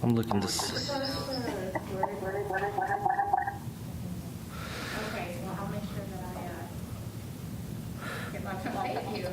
I'm looking to see. Okay, well, I'll make sure that I get my thank you.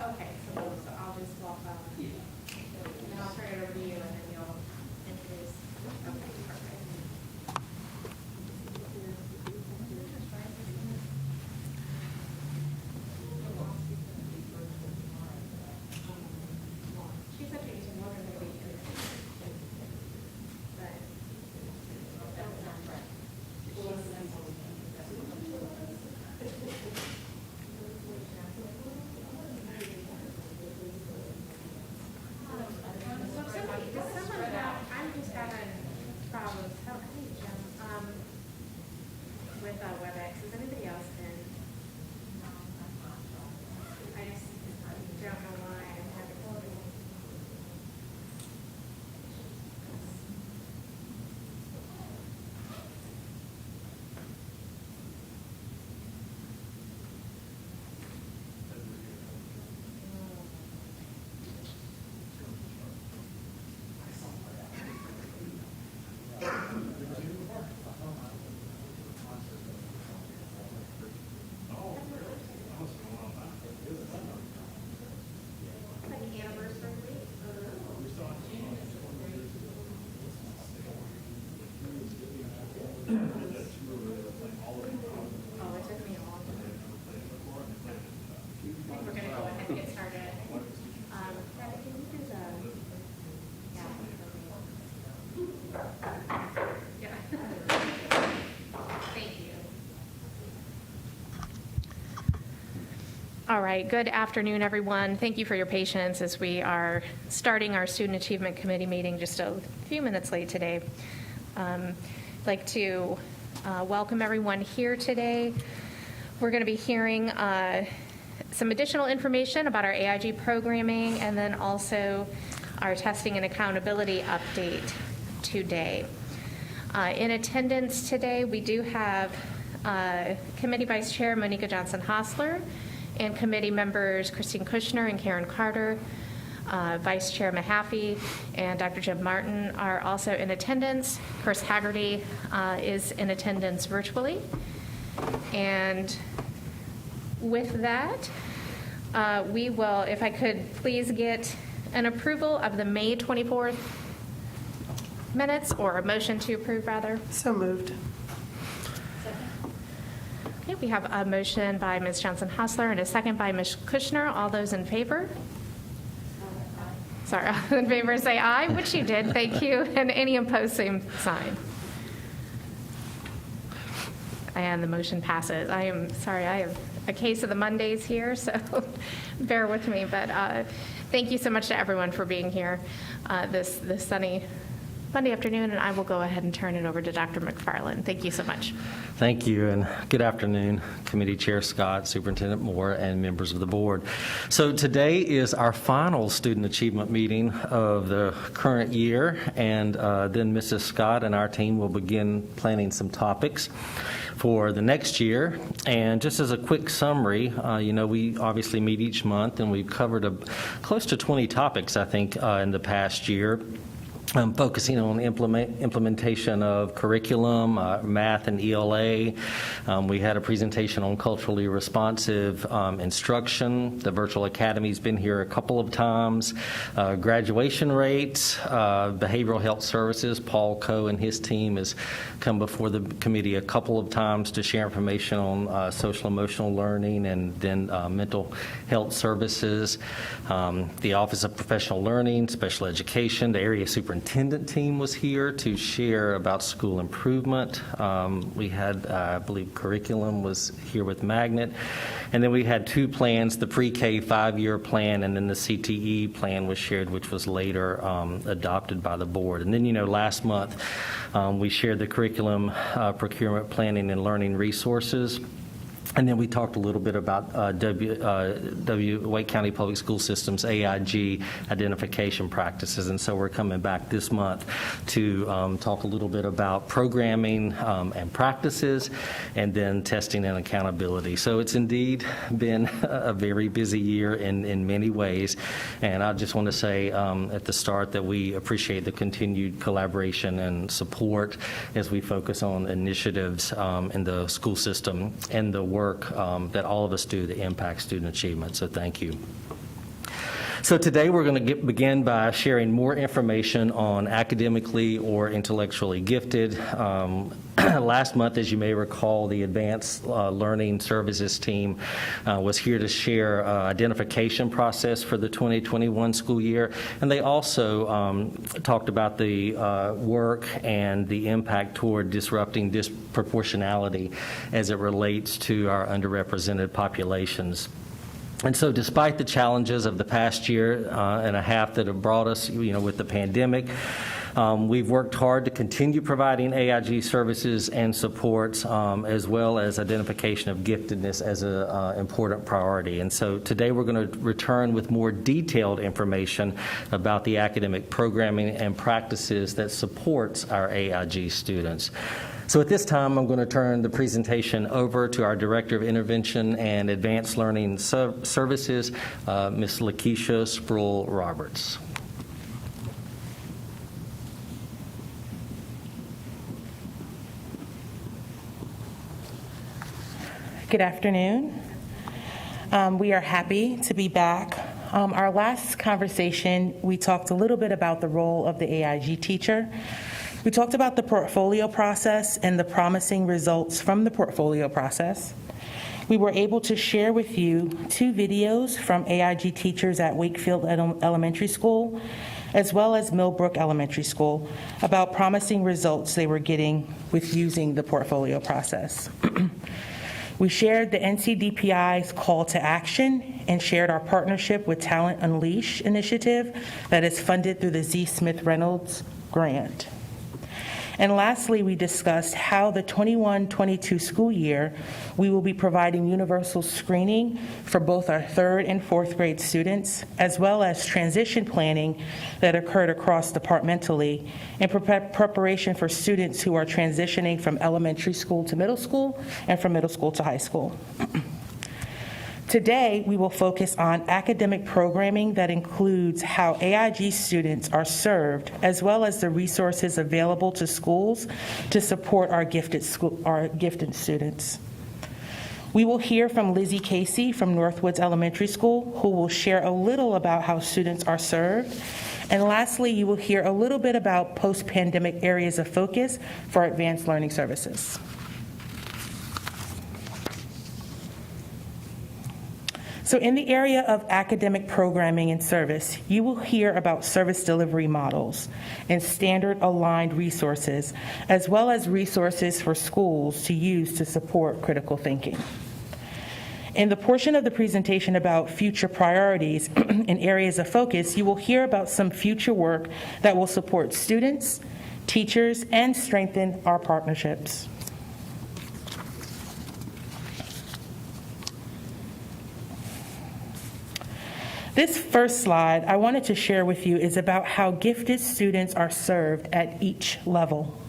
Okay, so I'll just walk up. And then I'll turn it over to you and then you'll introduce. Okay, perfect. She said she was more than maybe here. But that was not right. I'm just having problems. With WebEx. Is anybody else in? I just don't know why I'm having trouble. Like anniversary week. Oh, it took me a long time. I think we're gonna go ahead and get started. Debbie, can you do the? Yeah. Thank you. All right, good afternoon, everyone. Thank you for your patience as we are starting our Student Achievement Committee meeting just a few minutes late today. I'd like to welcome everyone here today. We're going to be hearing some additional information about our AIG programming and then also our testing and accountability update today. In attendance today, we do have Committee Vice Chair Monica Johnson-Hostler and committee members Christine Kushner and Karen Carter. Vice Chair Mahaffey and Dr. Jim Martin are also in attendance. Chris Haggerty is in attendance virtually. And with that, we will, if I could please get an approval of the May 24th minutes, or a motion to approve, rather. So moved. Okay, we have a motion by Ms. Johnson-Hassler and a second by Ms. Kushner. All those in favor? Sorry, all in favor say aye, which you did, thank you. And any opposed, same sign. And the motion passes. I am sorry, I have a case of the Mondays here, so bear with me. But thank you so much to everyone for being here this sunny Monday afternoon, and I will go ahead and turn it over to Dr. McFarland. Thank you so much. Thank you, and good afternoon, Committee Chair Scott, Superintendent Moore, and members of the board. So today is our final student achievement meeting of the current year, and then Mrs. Scott and our team will begin planning some topics for the next year. And just as a quick summary, we obviously meet each month, and we've covered close to 20 topics, I think, in the past year. Focusing on implementation of curriculum, math and ELA. We had a presentation on culturally responsive instruction. The virtual academy's been here a couple of times. Graduation rates, behavioral health services. Paul Coe and his team has come before the committee a couple of times to share information on social emotional learning, and then mental health services. The Office of Professional Learning, Special Education, the area superintendent team was here to share about school improvement. We had, I believe, curriculum was here with Magnet. And then we had two plans, the pre-K 5-year plan, and then the CTE plan was shared, which was later adopted by the board. And then, last month we shared the curriculum, procurement, planning, and learning resources. And then we talked a little bit about Wake County Public School System's AIG identification practices. And so we're coming back this month to talk a little bit about programming and practices, and then testing and accountability. So it's indeed been a very busy year in many ways. And I just want to say at the start that we appreciate the continued collaboration and support as we focus on initiatives in the school system and the work that all of us do to impact student achievement. So thank you. So today we're going to begin by sharing more information on academically or intellectually gifted. Last month, as you may recall, the Advanced Learning Services team was here to share identification process for the 2021 school year, and they also talked about the work and the impact toward disrupting disproportionality as it relates to our underrepresented populations. And so despite the challenges of the past year and a half that have brought us, with the pandemic, we've worked hard to continue providing AIG services and supports, as well as identification of giftedness as an important priority. And so today we're going to return with more detailed information about the academic programming and practices that supports our AIG students. So at this time, I'm going to turn the presentation over to our Director of Intervention and Advanced Learning Services, Ms. Lakeisha Sproul-Roberts. Good afternoon. We are happy to be back. Our last conversation, we talked a little bit about the role of the AIG teacher. We talked about the portfolio process and the promising results from the portfolio process. We were able to share with you 2 videos from AIG teachers at Wakefield Elementary School, as well as Millbrook Elementary School, about promising results they were getting with using the portfolio process. We shared the NCDPI's call to action and shared our partnership with Talent Unleash initiative that is funded through the Z. Smith Reynolds grant. And lastly, we discussed how the 21-22 school year, we will be providing universal screening for both our 3rd and 4th grade students, as well as transition planning that occurred across departmentally in preparation for students who are transitioning from elementary school to middle school and from middle school to high school. Today, we will focus on academic programming that includes how AIG students are served, as well as the resources available to schools to support our gifted students. We will hear from Lizzie Casey from Northwoods Elementary School, who will share a little about how students are served. And lastly, you will hear a little bit about post-pandemic areas of focus for advanced learning services. So in the area of academic programming and service, you will hear about service delivery models and standard aligned resources, as well as resources for schools to use to support critical thinking. In the portion of the presentation about future priorities and areas of focus, you will hear about some future work that will support students, teachers, and strengthen our partnerships. This first slide I wanted to share with you is about how gifted students are served at each level.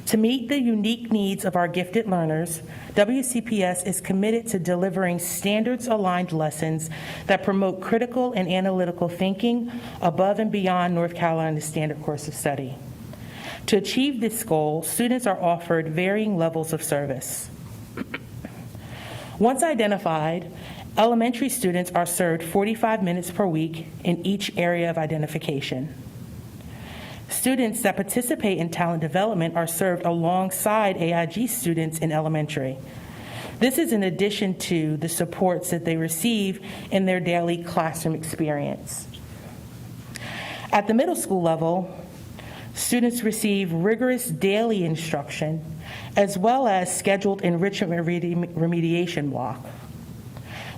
To meet the unique needs of our gifted learners, WCPS is committed to delivering standards-aligned lessons that promote critical and analytical thinking above and beyond North Carolina's standard course of study. To achieve this goal, students are offered varying levels of service. Once identified, elementary students are served 45 minutes per week in each area of identification. Students that participate in talent development are served alongside AIG students in elementary. This is in addition to the supports that they receive in their daily classroom experience. At the middle school level, students receive rigorous daily instruction as well as scheduled enrichment remediation block.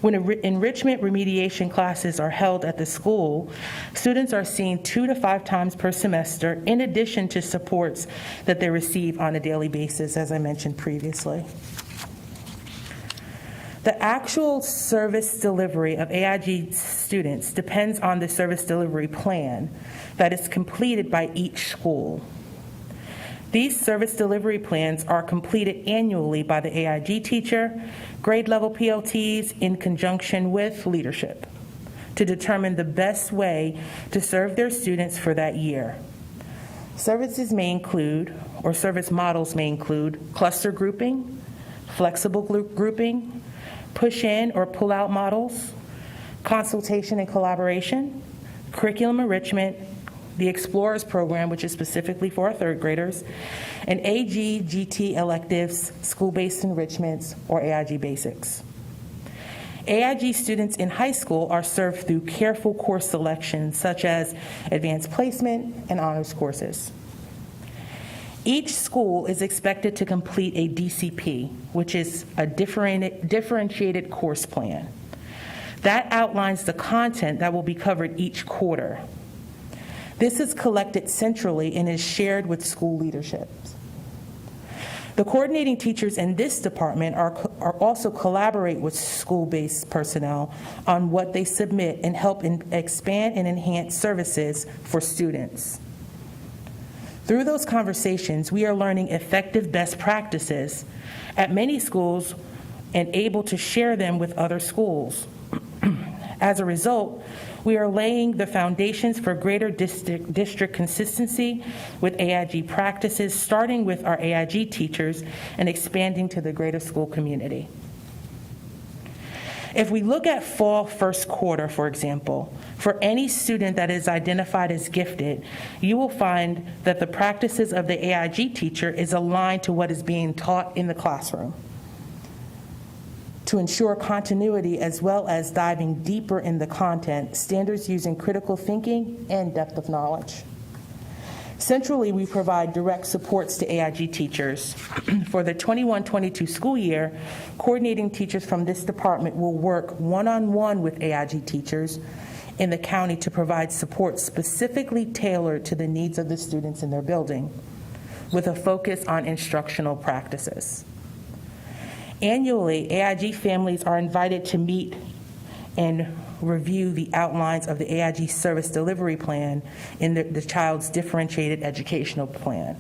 When enrichment remediation classes are held at the school, students are seen 2 to 5 times per semester in addition to supports that they receive on a daily basis, as I mentioned previously. The actual service delivery of AIG students depends on the service delivery plan that is completed by each school. These service delivery plans are completed annually by the AIG teacher, grade level PLTs in conjunction with leadership to determine the best way to serve their students for that year. Services may include, or service models may include, cluster grouping, flexible grouping, push-in or pull-out models, consultation and collaboration, curriculum enrichment, the Explorers program, which is specifically for our third graders, and AG, GT electives, school-based enrichments, or AIG basics. AIG students in high school are served through careful course selection, such as advanced placement and honors courses. Each school is expected to complete a DCP, which is a differentiated course plan. That outlines the content that will be covered each quarter. This is collected centrally and is shared with school leadership. The coordinating teachers in this department are also collaborate with school-based personnel on what they submit and help expand and enhance services for students. Through those conversations, we are learning effective best practices at many schools and able to share them with other schools. As a result, we are laying the foundations for greater district consistency with AIG practices, starting with our AIG teachers and expanding to the greater school community. If we look at fall first quarter, for example, for any student that is identified as gifted, you will find that the practices of the AIG teacher is aligned to what is being taught in the classroom, to ensure continuity as well as diving deeper in the content, standards using critical thinking and depth of knowledge. Centrally, we provide direct supports to AIG teachers. For the 21-22 school year, coordinating teachers from this department will work one-on-one with AIG teachers in the county to provide support specifically tailored to the needs of the students in their building, with a focus on instructional practices. Annually, AIG families are invited to meet and review the outlines of the AIG service delivery plan in the child's differentiated educational plan.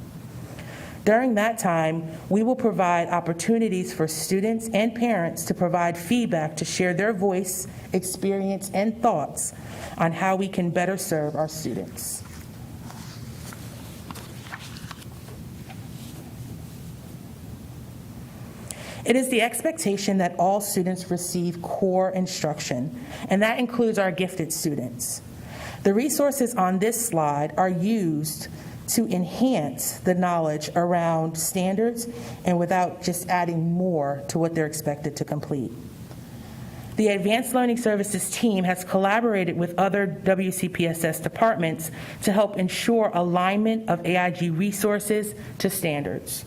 During that time, we will provide opportunities for students and parents to provide feedback to share their voice, experience, and thoughts on how we can better serve our students. It is the expectation that all students receive core instruction, and that includes our gifted students. The resources on this slide are used to enhance the knowledge around standards and without just adding more to what they're expected to complete. The Advanced Learning Services team has collaborated with other WCPSS departments to help ensure alignment of AIG resources to standards.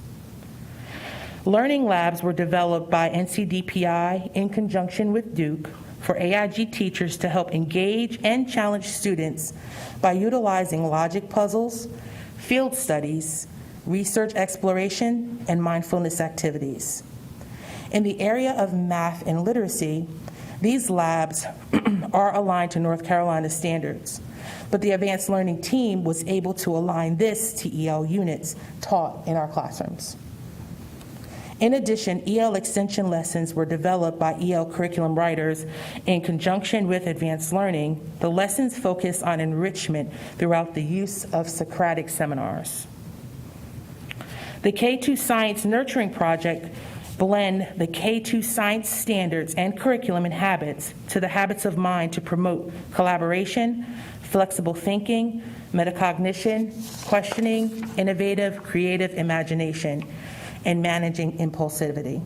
Learning labs were developed by NCDPI in conjunction with Duke for AIG teachers to help engage and challenge students by utilizing logic puzzles, field studies, research exploration, and mindfulness activities. In the area of math and literacy, these labs are aligned to North Carolina standards, but the advanced learning team was able to align this to EL units taught in our classrooms. In addition, EL extension lessons were developed by EL curriculum writers in conjunction with advanced learning. The lessons focus on enrichment throughout the use of Socratic seminars. The K2 Science Nurturing Project blend the K2 science standards and curriculum and habits to the habits of mind to promote collaboration, flexible thinking, metacognition, questioning, innovative, creative imagination, and managing impulsivity.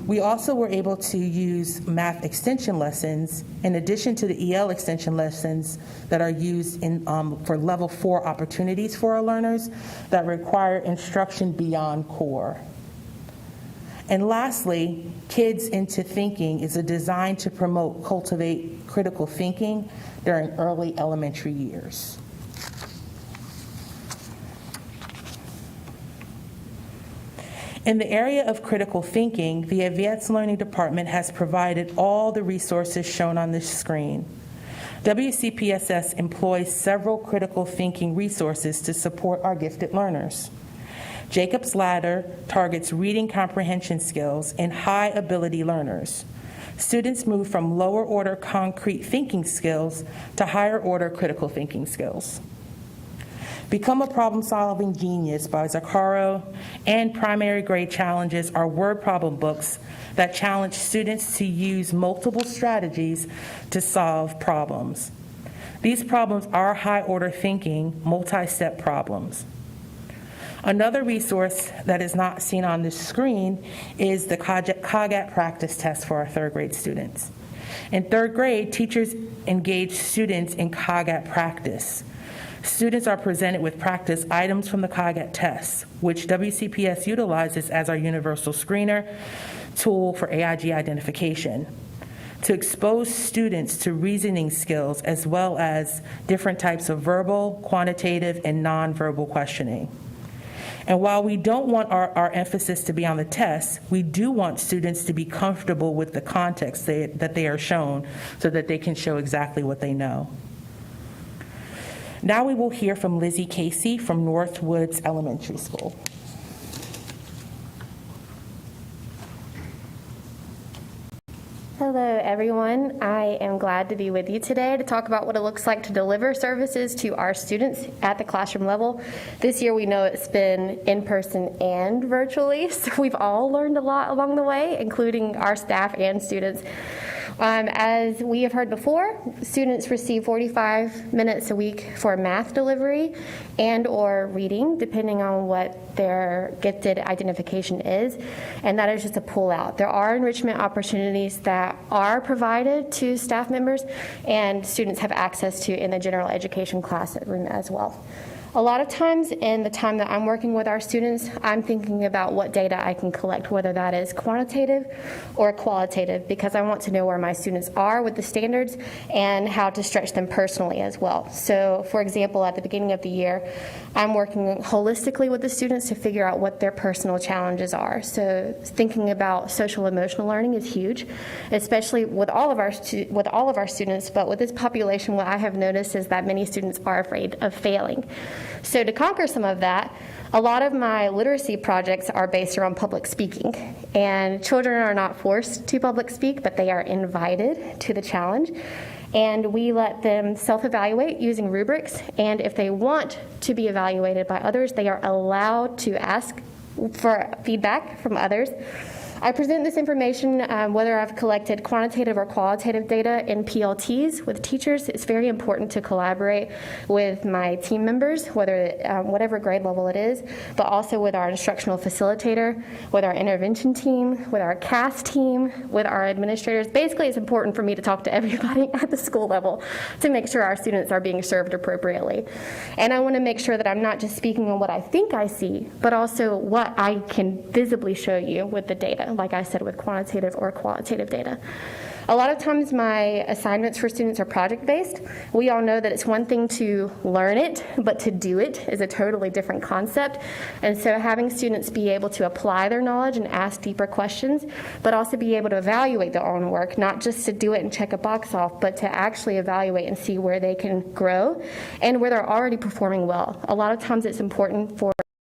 We also were able to use math extension lessons in addition to the EL extension lessons that are used for level 4 opportunities for our learners that require instruction beyond core. And lastly, Kids into Thinking is a design to cultivate critical thinking during early elementary years. In the area of critical thinking, the Advanced Learning Department has provided all the resources shown on this screen. WCPSS employs several critical thinking resources to support our gifted learners. Jacob's Ladder targets reading comprehension skills in high ability learners. Students move from lower order concrete thinking skills to higher order critical thinking skills. Become a Problem-Solving Genius by Zaccaro and Primary Grade Challenges are word problem books that challenge students to use multiple strategies to solve problems. These problems are high-order thinking, multi-step problems. Another resource that is not seen on this screen is the Kagat practice test for our third grade students. In third grade, teachers engage students in Kagat practice. Students are presented with practice items from the Kagat test, which WCPS utilizes as our universal screener tool for AIG identification, to expose students to reasoning skills as well as different types of verbal, quantitative, and nonverbal questioning. And while we don't want our emphasis to be on the test, we do want students to be comfortable with the context that they are shown so that they can show exactly what they know. Now we will hear from Lizzie Casey from Northwoods Elementary School. Hello, everyone. I am glad to be with you today to talk about what it looks like to deliver services to our students at the classroom level. This year, we know it's been in person and virtually, so we've all learned a lot along the way, including our staff and students. As we have heard before, students receive 45 minutes a week for math delivery and or reading, depending on what their gifted identification is, and that is just a pull-out. There are enrichment opportunities that are provided to staff members and students have access to in the general education classroom as well. A lot of times in the time that I'm working with our students, I'm thinking about what data I can collect, whether that is quantitative or qualitative, because I want to know where my students are with the standards and how to stretch them personally as well. So, for example, at the beginning of the year, I'm working holistically with the students to figure out what their personal challenges are. So thinking about social emotional learning is huge, especially with all of our students, but with this population, what I have noticed is that many students are afraid of failing. So to conquer some of that, a lot of my literacy projects are based around public speaking, and children are not forced to public speak, but they are invited to the challenge. And we let them self-evaluate using rubrics, and if they want to be evaluated by others, they are allowed to ask for feedback from others. I present this information, whether I've collected quantitative or qualitative data in PLTs with teachers. It's very important to collaborate with my team members, whatever grade level it is, but also with our instructional facilitator, with our intervention team, with our CAS team, with our administrators. Basically, it's important for me to talk to everybody at the school level to make sure our students are being served appropriately. And I want to make sure that I'm not just speaking on what I think I see, but also what I can visibly show you with the data, like I said, with quantitative or qualitative data. A lot of times my assignments for students are project-based. We all know that it's one thing to learn it, but to do it is a totally different concept. And so having students be able to apply their knowledge and ask deeper questions, but also be able to evaluate their own work, not just to do it and check a box off, but to actually evaluate and see where they can grow and where they're already performing well. A lot of times it's important for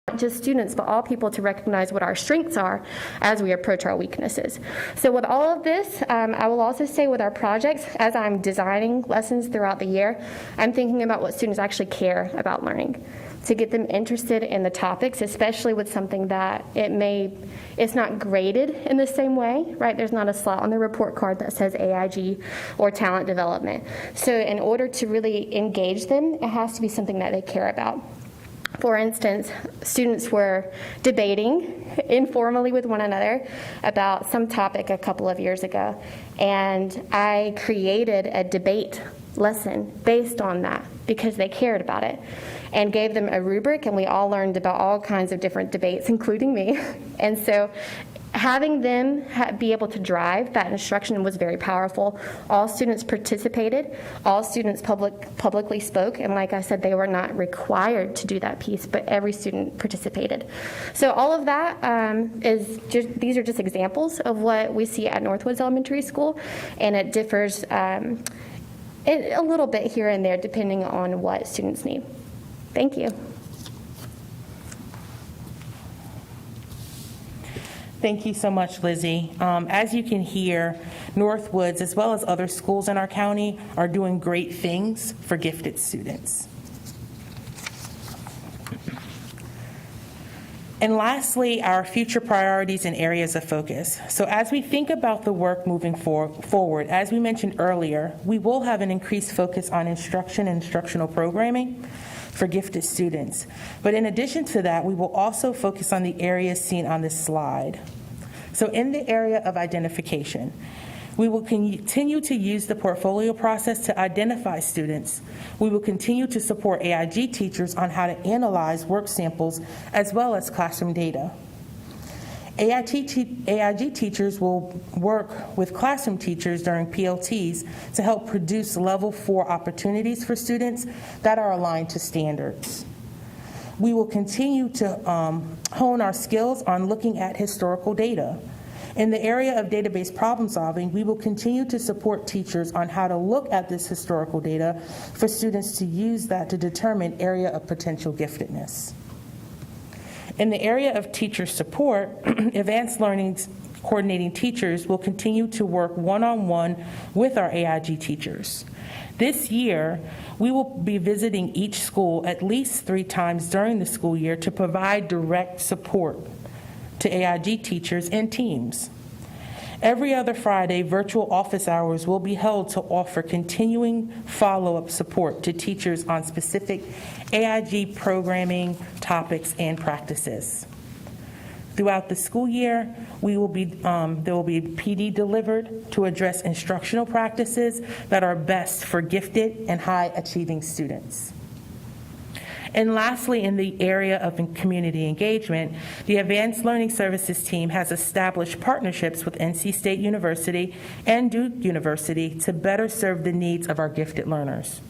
not just students, but all people to recognize what our strengths are as we approach our weaknesses. So with all of this, I will also say with our projects, as I'm designing lessons throughout the year, I'm thinking about what students actually care about learning, to get them interested in the topics, especially with something that it's not graded in the same way, right? There's not a slot on the report card that says AIG or talent development. So in order to really engage them, it has to be something that they care about. For instance, students were debating informally with one another about some topic a couple of years ago, and I created a debate lesson based on that because they cared about it, and gave them a rubric, and we all learned about all kinds of different debates, including me. And so having them be able to drive that instruction was very powerful. All students participated. All students publicly spoke. And like I said, they were not required to do that piece, but every student participated. So all of that these are just examples of what we see at Northwoods Elementary School, and it differs a little bit here and there depending on what students need. Thank you. Thank you so much, Lizzie. As you can hear, Northwoods, as well as other schools in our county, are doing great things for gifted students. And lastly, our future priorities and areas of focus. So as we think about the work moving forward, as we mentioned earlier, we will have an increased focus on instruction and instructional programming for gifted students. But in addition to that, we will also focus on the areas seen on this slide. So in the area of identification, we will continue to use the portfolio process to identify students. We will continue to support AIG teachers on how to analyze work samples as well as classroom data. AIG teachers will work with classroom teachers during PLTs to help produce level 4 opportunities for students that are aligned to standards. We will continue to hone our skills on looking at historical data. In the area of database problem solving, we will continue to support teachers on how to look at this historical data for students to use that to determine area of potential giftedness. In the area of teacher support, advanced learning coordinating teachers will continue to work one-on-one with our AIG teachers. This year, we will be visiting each school at least 3 times during the school year to provide direct support to AIG teachers and teams. Every other Friday, virtual office hours will be held to offer continuing follow-up support to teachers on specific AIG programming, topics, and practices. Throughout the school year, there will be PD delivered to address instructional practices that are best for gifted and high-achieving students. And lastly, in the area of community engagement, the Advanced Learning Services team has established partnerships with NC State University and Duke University to better serve the needs of our gifted learners.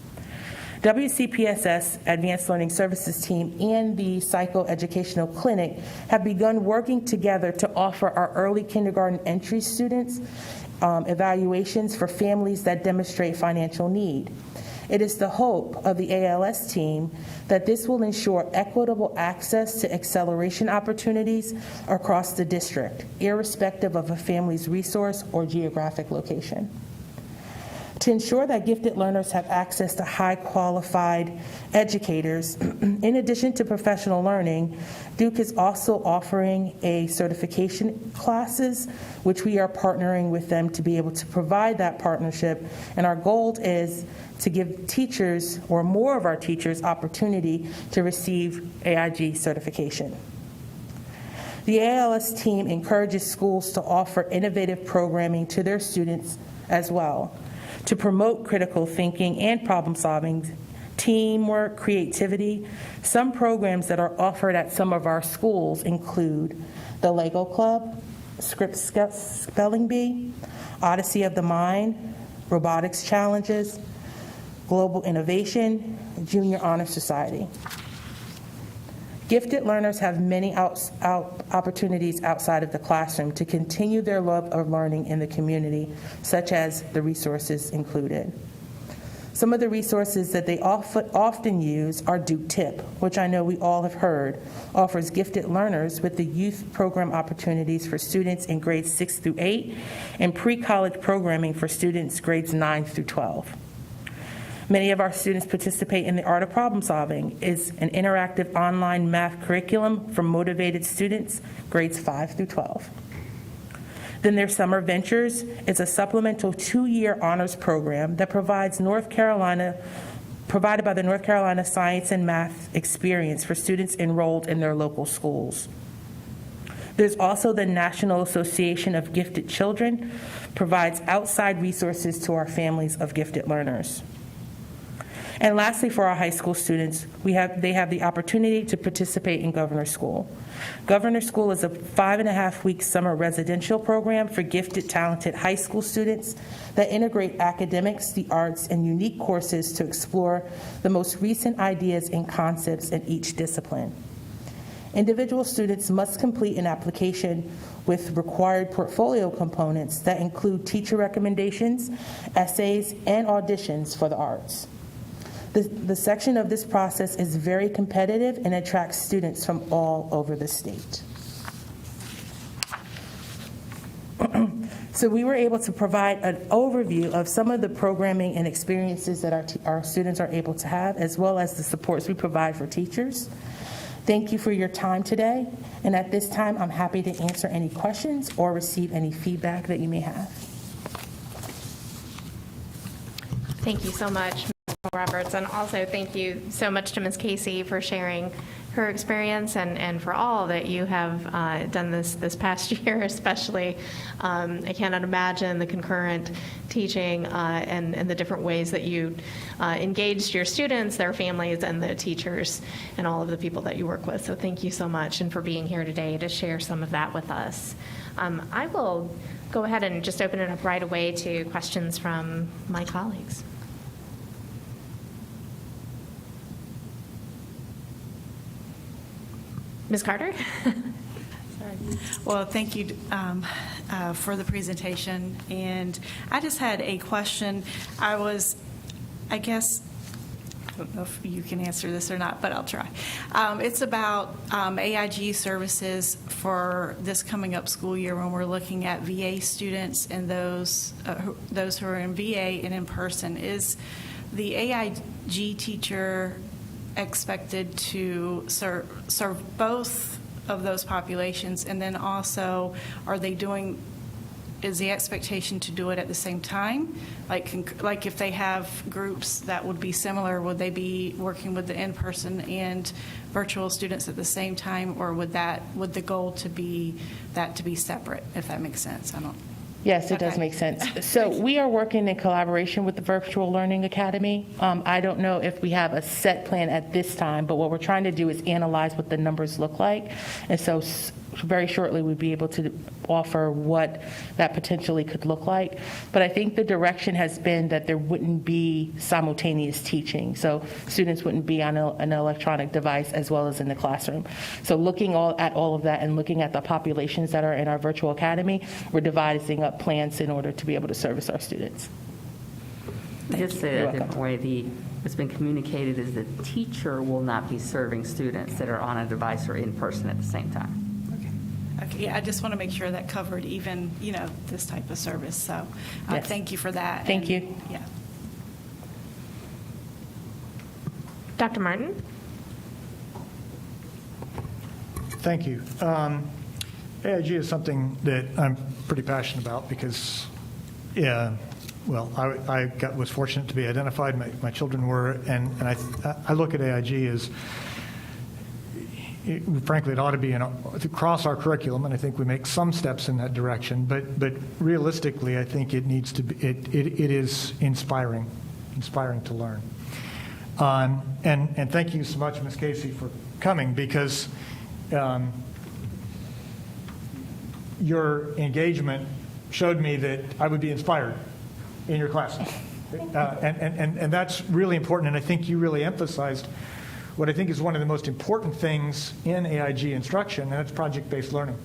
WCPSS Advanced Learning Services team and the Psychoeducational Clinic have begun working together to offer our early kindergarten entry students evaluations for families that demonstrate financial need. It is the hope of the ALS team that this will ensure equitable access to acceleration opportunities across the district, irrespective of a family's resource or geographic location. To ensure that gifted learners have access to high qualified educators, in addition to professional learning, Duke is also offering a certification classes, which we are partnering with them to be able to provide that partnership. And our goal is to give teachers, or more of our teachers, opportunity to receive AIG certification. The ALS team encourages schools to offer innovative programming to their students as well, to promote critical thinking and problem solving, teamwork, creativity. Some programs that are offered at some of our schools include the Lego Club, Script Spelling Bee, Odyssey of the Mind, Robotics Challenges, Global Innovation, Junior Honor Society. Gifted learners have many opportunities outside of the classroom to continue their love of learning in the community, such as the resources included. Some of the resources that they often use are Duke Tip, which I know we all have heard, offers gifted learners with the youth program opportunities for students in grades 6 through 8 and pre-college programming for students grades 9 through 12. Many of our students participate in the Art of Problem Solving. It's an interactive online math curriculum for motivated students, grades 5 through 12. Then there's Summer Ventures. It's a supplemental 2-year honors program that provided by the North Carolina Science and Math Experience for students enrolled in their local schools. There's also the National Association of Gifted Children, provides outside resources to our families of gifted learners. And lastly, for our high school students, they have the opportunity to participate in Governor School. Governor School is a 5.5-week summer residential program for gifted, talented high school students that integrate academics, the arts, and unique courses to explore the most recent ideas and concepts in each discipline. Individual students must complete an application with required portfolio components that include teacher recommendations, essays, and auditions for the arts. The section of this process is very competitive and attracts students from all over the state. So we were able to provide an overview of some of the programming and experiences that our students are able to have, as well as the supports we provide for teachers. Thank you for your time today. And at this time, I'm happy to answer any questions or receive any feedback that you may have. Thank you so much, Ms. Roberts, and also thank you so much to Ms. Casey for sharing her experience and for all that you have done this past year, especially. I cannot imagine the concurrent teaching and the different ways that you engaged your students, their families, and the teachers, and all of the people that you work with. So thank you so much, and for being here today to share some of that with us. I will go ahead and just open it up right away to questions from my colleagues. Ms. Carter? Well, thank you for the presentation. And I just had a question. I don't know if you can answer this or not, but I'll try. It's about AIG services for this coming up school year when we're looking at VA students and those who are in VA and in person. Is the AIG teacher expected to serve both of those populations? And then also, is the expectation to do it at the same time? Like if they have groups that would be similar, would they be working with the in-person and virtual students at the same time, or would the goal to be that to be separate, if that makes sense? Yes, it does Okay. make sense. So we are working in collaboration with the Virtual Learning Academy. I don't know if we have a set plan at this time, but what we're trying to do is analyze what the numbers look like. And so very shortly, we'd be able to offer what that potentially could look like. But I think the direction has been that there wouldn't be simultaneous teaching. So students wouldn't be on an electronic device as well as in the classroom. So looking at all of that and looking at the populations that are in our virtual academy, we're devising up plans in order to be able to service our students. Just say You're it a different way, what's been communicated is the teacher will not be serving students that are on a device or in person at the same time. Okay, yeah, I just want to make sure that covered even, this type of service. So Yes. thank you for that. Thank And, you. Yeah. Dr. Martin? Thank you. AIG is something that I'm pretty passionate about because, I was fortunate to be identified. My children were, and I look at AIG as, frankly, it ought to be across our curriculum, and I think we make some steps in that direction. But realistically, I think it needs to be. It is inspiring to learn. And thank you so much, Ms. Casey, for coming because your engagement showed me that I would be inspired in your classes, and that's really important. And I think you really emphasized what I think is one of the most important things in AIG instruction, and it's project-based learning.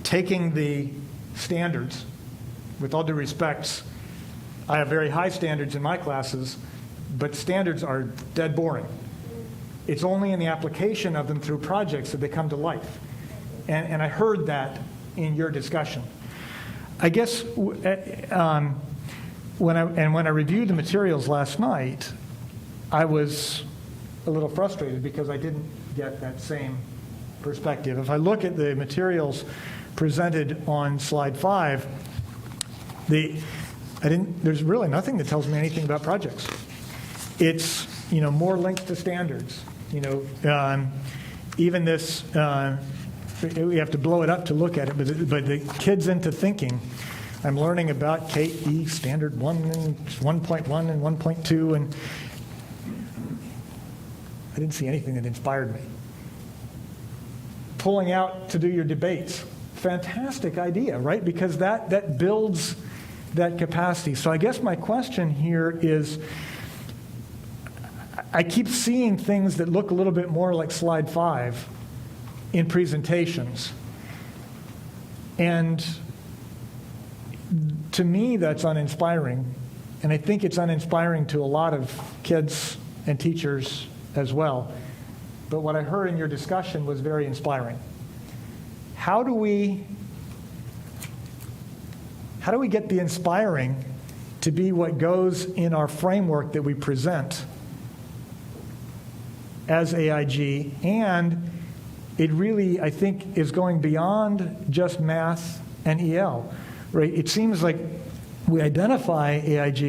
Taking the standards, with all due respects, I have very high standards in my classes, but standards are dead boring. It's only in the application of them through projects that they come to life. And I heard that in your discussion. I guess when I reviewed the materials last night, I was a little frustrated because I didn't get that same perspective. If I look at the materials presented on slide 5, there's really nothing that tells me anything about projects. It's more links to standards. Even this, we have to blow it up to look at it, but the kids into thinking. I'm learning about KE Standard 1 and 1.1 and 1.2, and I didn't see anything that inspired me. Pulling out to do your debates, fantastic idea, right? Because that builds that capacity. So I guess my question here is, I keep seeing things that look a little bit more like slide 5 in presentations. And to me, that's uninspiring. And I think it's uninspiring to a lot of kids and teachers as well. But what I heard in your discussion was very inspiring. How do we get the inspiring to be what goes in our framework that we present as AIG? And it really, I think, is going beyond just math and EL, right? It seems like we identify AIG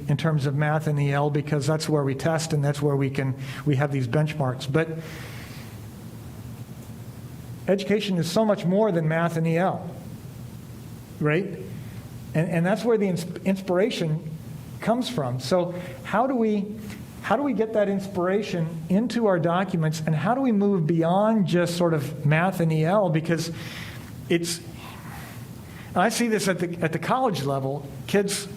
in terms of math and EL because that's where we test and that's where we have these benchmarks. But education is so much more than math and EL, right? And that's where the inspiration comes from. So how do we get that inspiration into our documents, and how do we move beyond just sort of math and EL? Because I see this at the college level. Kids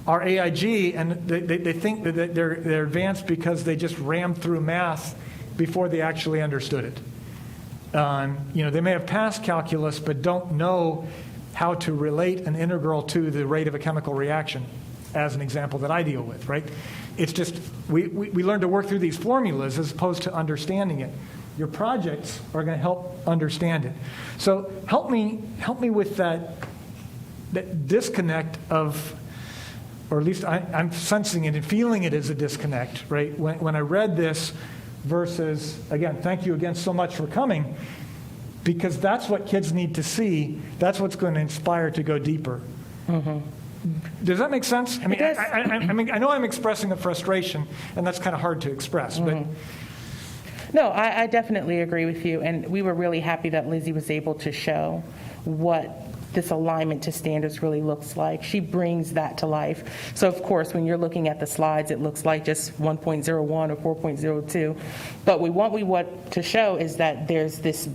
are AIG, and they think that they're advanced because they just rammed through math before they actually understood it. They may have passed calculus, but don't know how to relate an integral to the rate of a chemical reaction, as an example that I deal with, right? It's just, we learn to work through these formulas as opposed to understanding it. Your projects are going to help understand it. So help me with that disconnect of, or at least I'm sensing it and feeling it as a disconnect, right? When I read this versus, again, thank you again so much for coming, because that's what kids need to see. That's what's going to inspire to go deeper. Mm-hmm. Does that make sense? I mean, It does. I know I'm expressing a frustration, and that's kind of hard to express, but. No, I definitely agree with you, and we were really happy that Lizzie was able to show what this alignment to standards really looks like. She brings that to life. So of course, when you're looking at the slides, it looks like just 1.01 or 4.02. But what we want to show is that there's this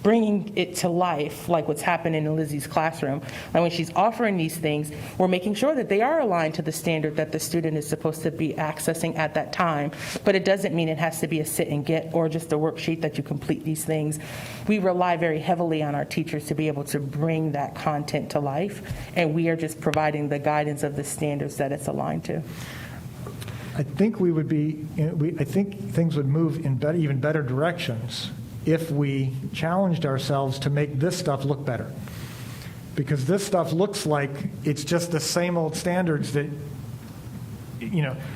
bringing it to life, like what's happening in Lizzie's classroom. And when she's offering these things, we're making sure that they are aligned to the standard that the student is supposed to be accessing at that time. But it doesn't mean it has to be a sit and get or just a worksheet that you complete these things. We rely very heavily on our teachers to be able to bring that content to life, and we are just providing the guidance of the standards that it's aligned to. I think I think things would move in even better directions if we challenged ourselves to make this stuff look better. Because this stuff looks like it's just the same old standards that,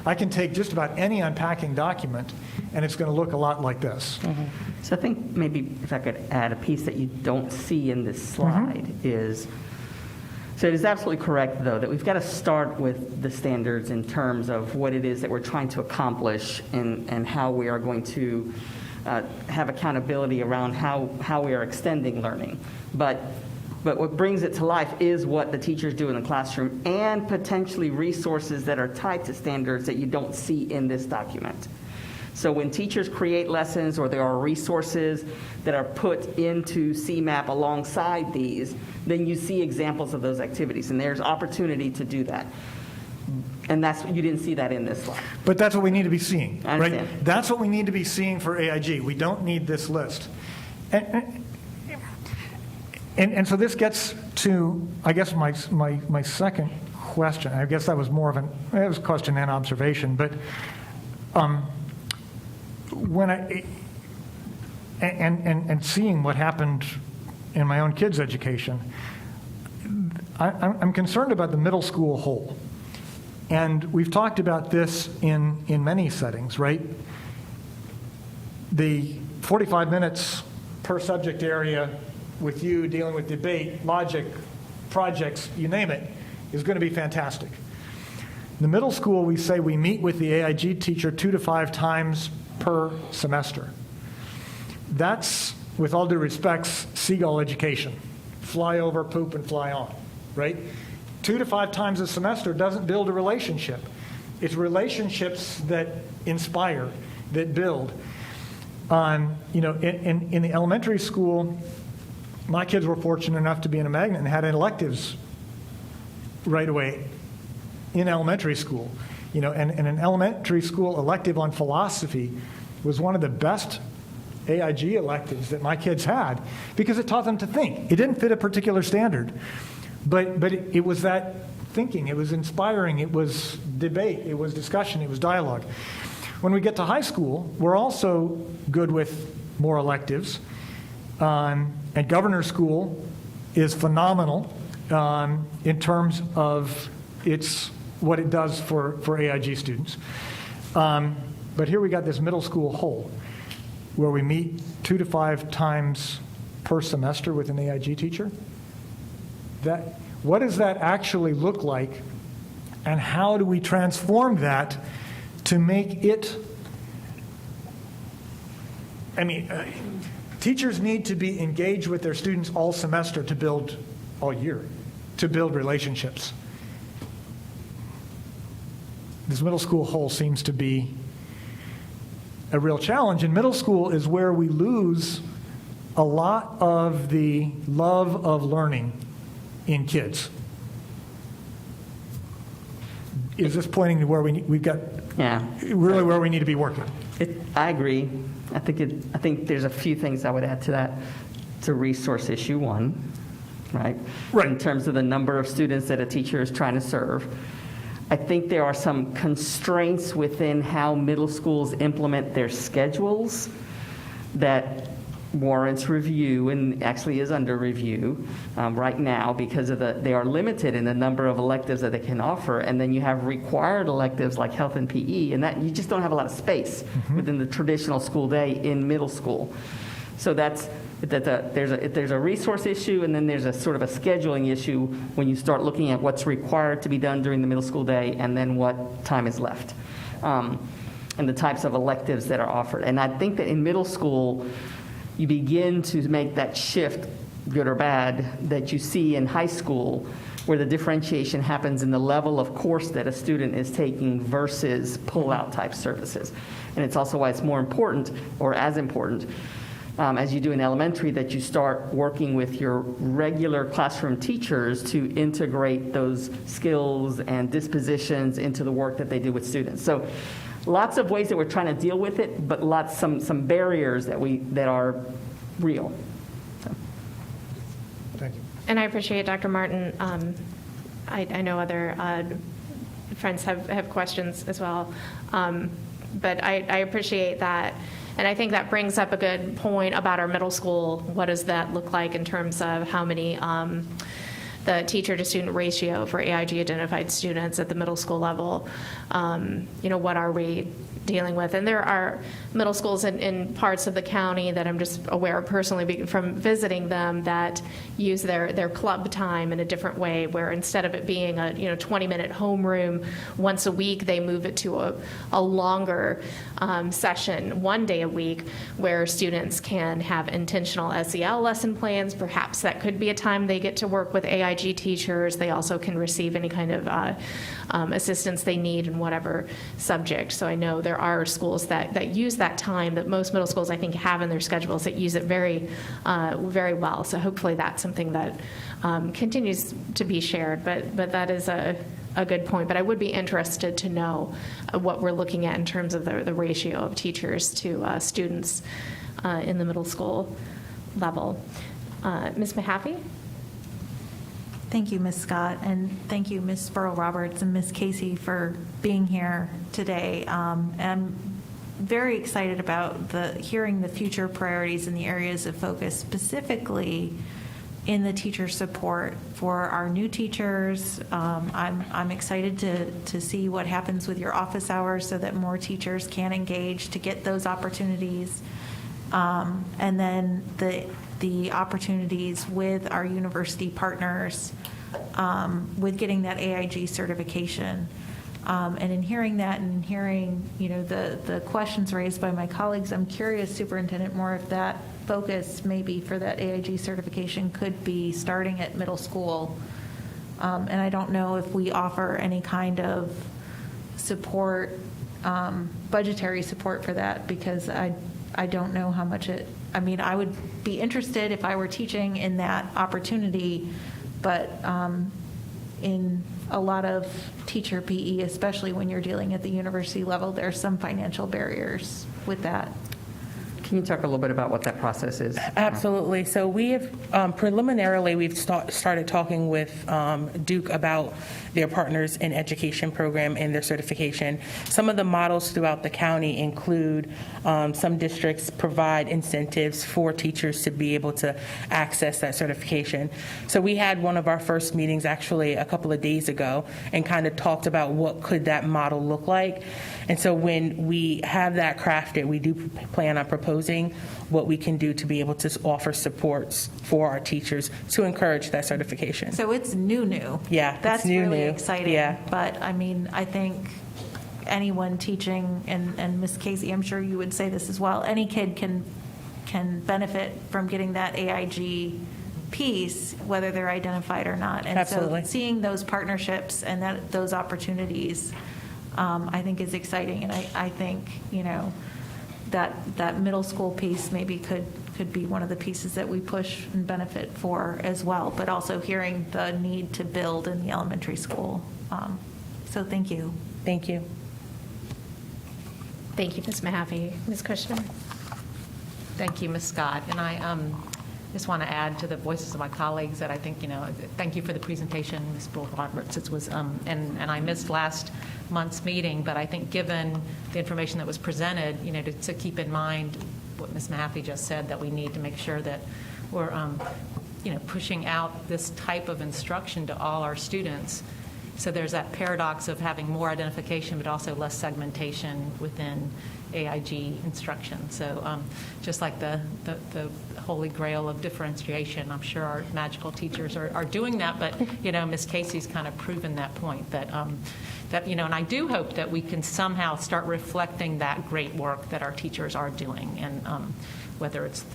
I can take just about any unpacking document and it's going to look a lot like this. Mm-hmm. So I think maybe if I could add a piece that you don't see in this slide is, so it is absolutely correct, though, that we've got to start with the standards in terms of what it is that we're trying to accomplish and how we are going to have accountability around how we are extending learning. But what brings it to life is what the teachers do in the classroom and potentially resources that are tied to standards that you don't see in this document. So when teachers create lessons or there are resources that are put into CMAP alongside these, then you see examples of those activities, and there's opportunity to do that. And you didn't see that in this slide. But that's what we need to be seeing, I right? understand. That's what we need to be seeing for AIG. We don't need this list. And so this gets to, I guess, my second question. I guess that was more of it was a question and observation, but when and seeing what happened in my own kids' education, I'm concerned about the middle school whole. And we've talked about this in many settings, right? The 45 minutes per subject area with you dealing with debate, logic, projects, you name it, is going to be fantastic. In the middle school, we say we meet with the AIG teacher 2 to 5 times per semester. That's, with all due respects, seagull education. Fly over, poop, and fly on, right? 2 to 5 times a semester doesn't build a relationship. It's relationships that inspire, that build. In the elementary school, my kids were fortunate enough to be in a magnet and had electives right away in elementary school. And an elementary school elective on philosophy was one of the best AIG electives that my kids had because it taught them to think. It didn't fit a particular standard. But it was that thinking. It was inspiring. It was debate. It was discussion. It was dialogue. When we get to high school, we're also good with more electives. And Governor School is phenomenal in terms of what it does for AIG students. But here we got this middle school whole where we meet 2 to 5 times per semester with an AIG teacher. What does that actually look like, and how do we transform that to make it? Teachers need to be engaged with their students all semester to build, all year, to build relationships. This middle school whole seems to be a real challenge, and middle school is where we lose a lot of the love of learning in kids. Is this pointing to where we've got really where we need to be working? I agree. I think there's a few things I would add to that. It's a resource issue, one, right? Right. In terms of the number of students that a teacher is trying to serve. I think there are some constraints within how middle schools implement their schedules that warrants review and actually is under review right now because of they are limited in the number of electives that they can offer, and then you have required electives like health and PE, and that you just don't have a lot of space within the traditional school day in middle school. So there's a resource issue, and then there's a sort of a scheduling issue when you start looking at what's required to be done during the middle school day and then what time is left, and the types of electives that are offered. And I think that in middle school, you begin to make that shift good or bad, that you see in high school where the differentiation happens in the level of course that a student is taking versus pull-out type services. And it's also why it's more important, or as important, as you do in elementary, that you start working with your regular classroom teachers to integrate those skills and dispositions into the work that they do with students. So lots of ways that we're trying to deal with it, but some barriers that are real. So. Thank you. And I appreciate Dr. Martin. I know other friends have questions as well. But I appreciate that. And I think that brings up a good point about our middle school. What does that look like in terms of how many, the teacher-to-student ratio for AIG-identified students at the middle school level? What are we dealing with? And there are middle schools in parts of the county that I'm just aware of personally from visiting them that use their club time in a different way, where instead of it being a 20-minute homeroom once a week, they move it to a longer session one day a week where students can have intentional SEL lesson plans. Perhaps that could be a time they get to work with AIG teachers. They also can receive any kind of assistance they need in whatever subject. So I know there are schools that use that time that most middle schools, I think, have in their schedules that use it very, very well. So hopefully that's something that continues to be shared. But that is a good point. But I would be interested to know what we're looking at in terms of the ratio of teachers to students in the middle school level. Ms. Mahaffey? Thank you, Ms. Scott, and thank you, Ms. Burrell-Roberts and Ms. Casey, for being here today. And I'm very excited about hearing the future priorities and the areas of focus, specifically in the teacher support for our new teachers. I'm excited to see what happens with your office hours so that more teachers can engage to get those opportunities. And then the opportunities with our university partners with getting that AIG certification. And in hearing that and hearing, the questions raised by my colleagues, I'm curious, Superintendent Moore, if that focus maybe for that AIG certification could be starting at middle school. And I don't know if we offer any kind of support, budgetary support for that, because I don't know how much I would be interested if I were teaching in that opportunity, but in a lot of teacher PE, especially when you're dealing at the university level, there's some financial barriers with that. Can you talk a little bit about what that process is? Absolutely. So we have preliminarily we've started talking with Duke about their Partners in Education program and their certification. Some of the models throughout the county include some districts provide incentives for teachers to be able to access that certification. So we had one of our first meetings actually a couple of days ago and kind of talked about what could that model look like. And so when we have that crafted, we do plan on proposing what we can do to be able to offer supports for our teachers to encourage that certification. So it's new. Yeah, That's it's new. really exciting. Yeah. But I think anyone teaching, and Ms. Casey, I'm sure you would say this as well, any kid can benefit from getting that AIG piece, whether they're identified or not. And Absolutely. so seeing those partnerships and those opportunities, I think is exciting. And I think, that middle school piece maybe could be one of the pieces that we push and benefit for as well, but also hearing the need to build in the elementary school. So thank you. Thank you. Thank you, Ms. Mahaffey. Ms. Kushner? Thank you, Ms. Scott. And I just want to add to the voices of my colleagues that I think, thank you for the presentation, Ms. Burrell-Roberts. It was, and I missed last month's meeting, but I think given the information that was presented, to keep in mind what Ms. Mahaffey just said, that we need to make sure that we're, pushing out this type of instruction to all our students. So there's that paradox of having more identification, but also less segmentation within AIG instruction. So just like the holy grail of differentiation, I'm sure our magical teachers are doing that, but, Ms. Casey's kind of proven that point, that, and I do hope that we can somehow start reflecting that great work that our teachers are doing, and whether it's,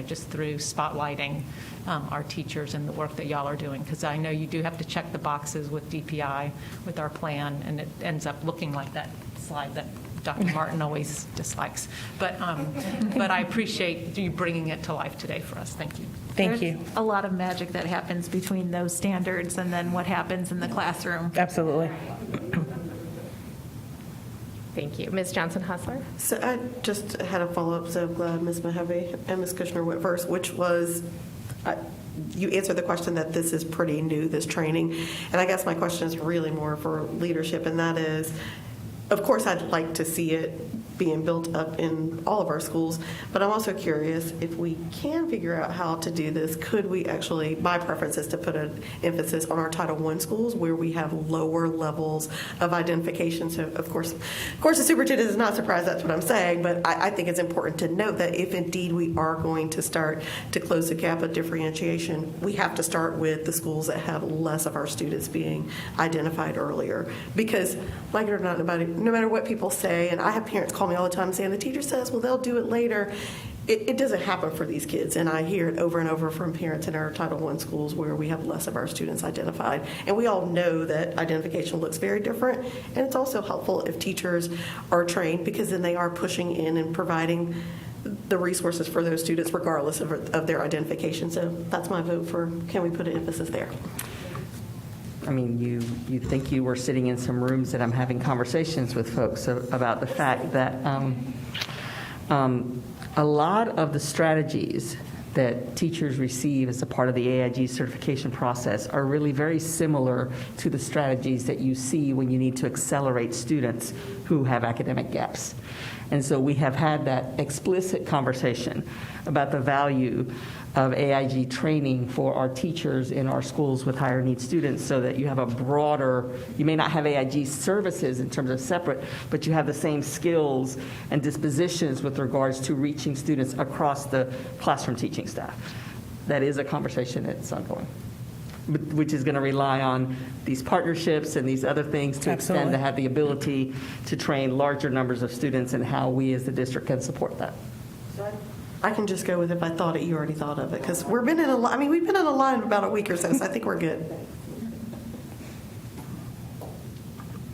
just through spotlighting our teachers and the work that y'all are doing, because I know you do have to check the boxes with DPI, with our plan, and it ends up looking like that slide that Dr. Martin always dislikes. But I appreciate you bringing it to life today for us. Thank you. Thank you. A lot of magic that happens between those standards and then what happens in the classroom. Absolutely. Thank you. Ms. Johnson-Hustler? So I just had a follow-up, so I'm glad Ms. Mojave and Ms. Kushner went first, which was, you answered the question that this is pretty new, this training. And I guess my question is really more for leadership, and that is, of course, I'd like to see it being built up in all of our schools, but I'm also curious if we can figure out how to do this. Could we actually, my preference is to put an emphasis on our Title I schools where we have lower levels of identification. So of course the superintendent is not surprised that's what I'm saying, but I think it's important to note that if indeed we are going to start to close the gap of differentiation, we have to start with the schools that have less of our students being identified earlier. Because, like it or not, no matter what people say, and I have parents call me all the time saying the teacher says, well, they'll do it later. It doesn't happen for these kids, and I hear it over and over from parents in our Title I schools where we have less of our students identified. And we all know that identification looks very different, and it's also helpful if teachers are trained, because then they are pushing in and providing the resources for those students regardless of their identification. So that's my vote for, can we put an emphasis there? I mean, you think you were sitting in some rooms that I'm having conversations with folks about the fact that a lot of the strategies that teachers receive as a part of the AIG certification process are really very similar to the strategies that you see when you need to accelerate students who have academic gaps. And so we have had that explicit conversation about the value of AIG training for our teachers in our schools with higher needs students, so that you have a broader, you may not have AIG services in terms of separate, but you have the same skills and dispositions with regards to reaching students across the classroom teaching staff. That is a conversation that's ongoing, which is going to rely on these partnerships and these other things to extend to have the ability to train larger numbers of students, and how we as the district can support that. I can just go with if I thought it, you already thought of it, because we've been in a line about a week or so, so I think we're good.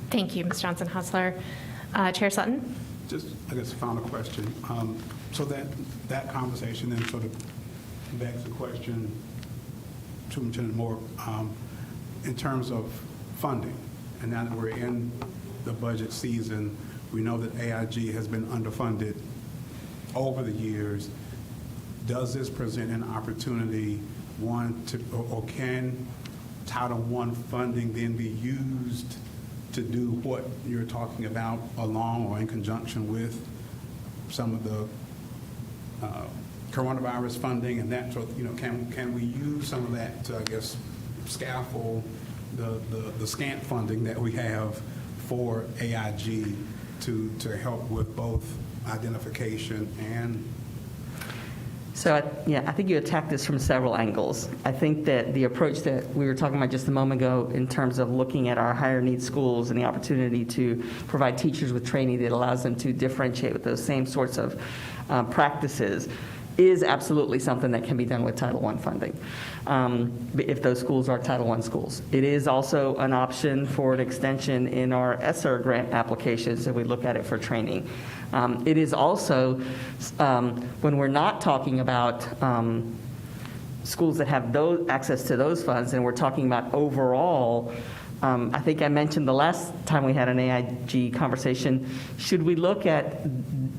Thank you, Ms. Johnson-Hustler. Chair Sutton? Just, I guess, a final question. So that conversation then sort of begs the question, Superintendent Moore, in terms of funding, and now that we're in the budget season, we know that AIG has been underfunded over the years. Does this present an opportunity, one, or can Title I funding then be used to do what you're talking about along or in conjunction with some of the coronavirus funding and that sort of, can we use some of that to, I guess, scaffold the scant funding that we have for AIG to help with both identification and... So, I think you attacked this from several angles. I think that the approach that we were talking about just a moment ago in terms of looking at our higher needs schools and the opportunity to provide teachers with training that allows them to differentiate with those same sorts of practices is absolutely something that can be done with Title I funding, if those schools are Title I schools. It is also an option for an extension in our ESSER grant applications if we look at it for training. It is also, when we're not talking about schools that have access to those funds, and we're talking about overall, I think I mentioned the last time we had an AIG conversation, should we look at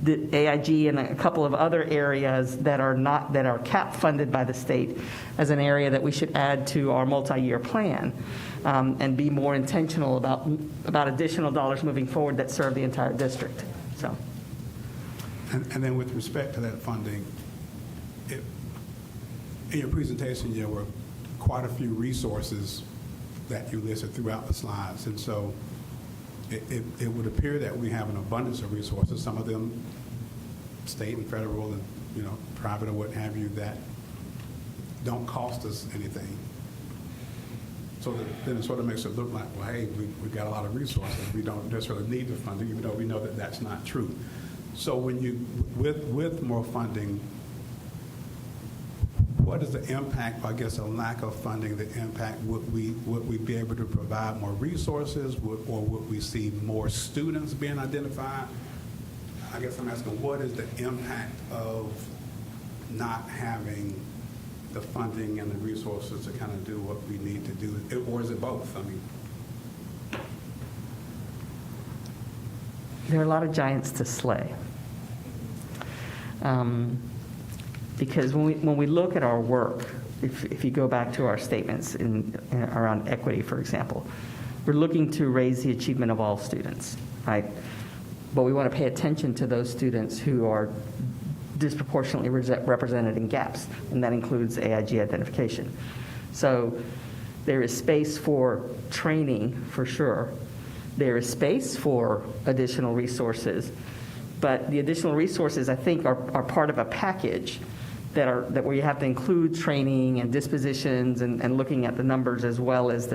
the AIG and a couple of other areas that are cap funded by the state as an area that we should add to our multi-year plan, and be more intentional about additional dollars moving forward that serve the entire district. So. And then with respect to that funding, in your presentation, there were quite a few resources that you listed throughout the slides. And so it would appear that we have an abundance of resources, some of them state and federal and, private or what have you, that don't cost us anything. So then it sort of makes it look like, well, hey, we've got a lot of resources. We don't necessarily need the funding, even though we know that that's not true. So when you, with more funding, what is the impact, I guess, a lack of funding, the impact? Would we be able to provide more resources, or would we see more students being identified? I guess I'm asking, what is the impact of not having the funding and the resources to kind of do what we need to do? Or is it both? I mean, There are a lot of giants to slay. Because when we look at our work, if you go back to our statements around equity, for example, we're looking to raise the achievement of all students, right? But we want to pay attention to those students who are disproportionately represented in gaps, and that includes AIG identification. So there is space for training, for sure. There is space for additional resources, but the additional resources, I think, are part of a package that where you have to include training and dispositions and looking at the numbers as well as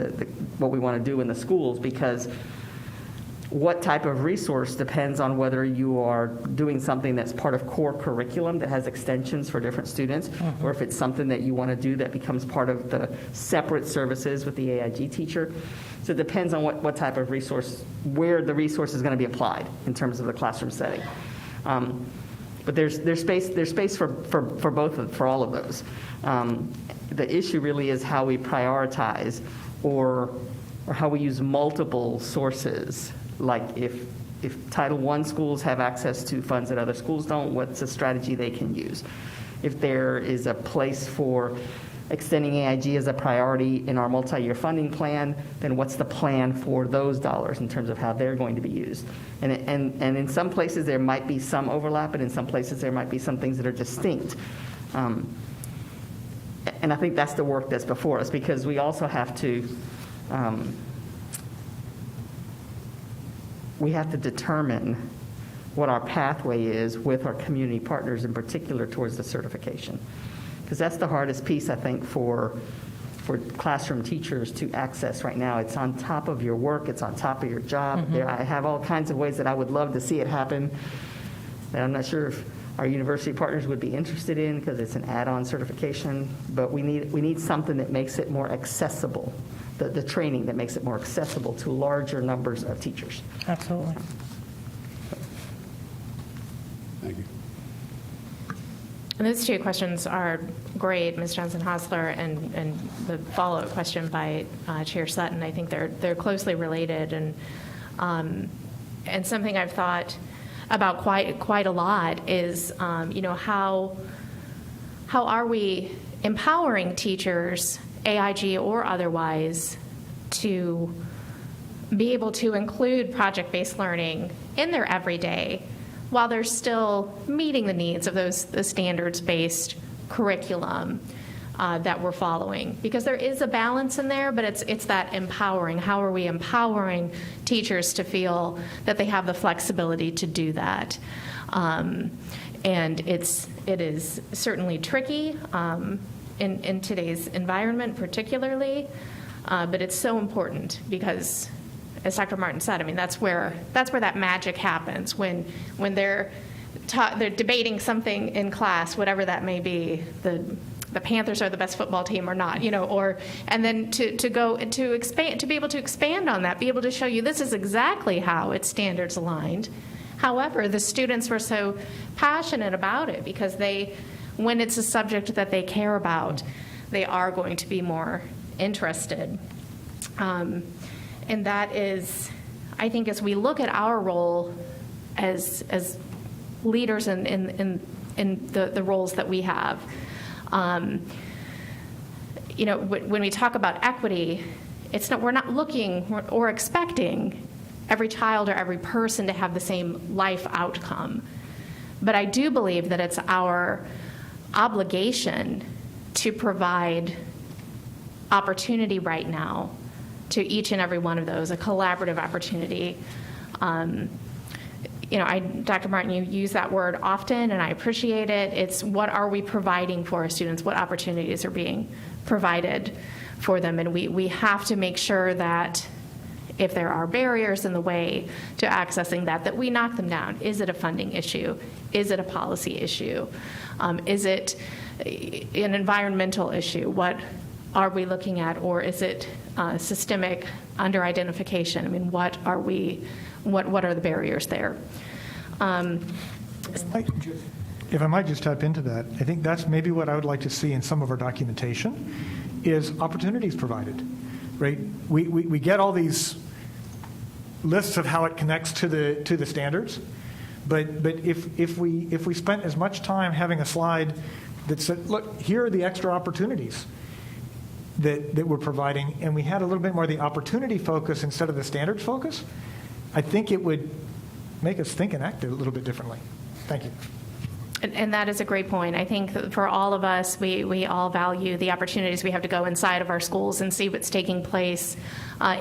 what we want to do in the schools, because what type of resource depends on whether you are doing something that's part of core curriculum that has extensions for different students, or if it's something that you want to do that becomes part of the separate services with the AIG teacher. So it depends on what type of resource, where the resource is going to be applied in terms of the classroom setting. But there's space for all of those. The issue really is how we prioritize or how we use multiple sources. Like if Title I schools have access to funds that other schools don't, what's a strategy they can use? If there is a place for extending AIG as a priority in our multi-year funding plan, then what's the plan for those dollars in terms of how they're going to be used? And in some places there might be some overlap, and in some places there might be some things that are distinct. And I think that's the work that's before us, because we also have to determine what our pathway is with our community partners, in particular towards the certification. Because that's the hardest piece, I think, for classroom teachers to access right now. It's on top of your work. It's on top of your job. I have all kinds of ways that I would love to see it happen that I'm not sure if our university partners would be interested in, because it's an add-on certification. But we need something that makes it more accessible, the training that makes it more accessible to larger numbers of teachers. Absolutely. thank you. And those two questions are great, Ms. Johnson-Hostler, and the follow-up question by Chair Sutton. I think they're closely related, and something I've thought about quite a lot is, how are we empowering teachers, AIG or otherwise, to be able to include project-based learning in their everyday, while they're still meeting the needs of the standards-based curriculum that we're following. Because there is a balance in there, but it's that empowering. How are we empowering teachers to feel that they have the flexibility to do that? And it is certainly tricky in today's environment particularly, but it's so important because, as Dr. Martin said, I mean, that's where that magic happens when they're debating something in class, whatever that may be. The Panthers are the best football team or not, and then to be able to expand on that, be able to show you this is exactly how it's standards aligned. However, the students were so passionate about it because when it's a subject that they care about, they are going to be more interested. And that is, I think, as we look at our role as leaders in the roles that we have, when we talk about equity, we're not looking or expecting every child or every person to have the same life outcome. But I do believe that it's our obligation to provide opportunity right now to each and every one of those, a collaborative opportunity Dr. Martin, you use that word often, and I appreciate it. It's what are we providing for our students? What opportunities are being provided for them? And we have to make sure that if there are barriers in the way to accessing that we knock them down. Is it a funding issue? Is it a policy issue? Is it an environmental issue? What are we looking at? Or is it systemic under-identification? I mean, what are the barriers there? If I might just tap into that, I think that's maybe what I would like to see in some of our documentation is opportunities provided, right? We get all these lists of how it connects to the standards, but if we spent as much time having a slide that said, look, here are the extra opportunities that we're providing, and we had a little bit more of the opportunity focus instead of the standards focus, I think it would make us think and act a little bit differently. Thank you. And that is a great point. I think that for all of us, we all value the opportunities we have to go inside of our schools and see what's taking place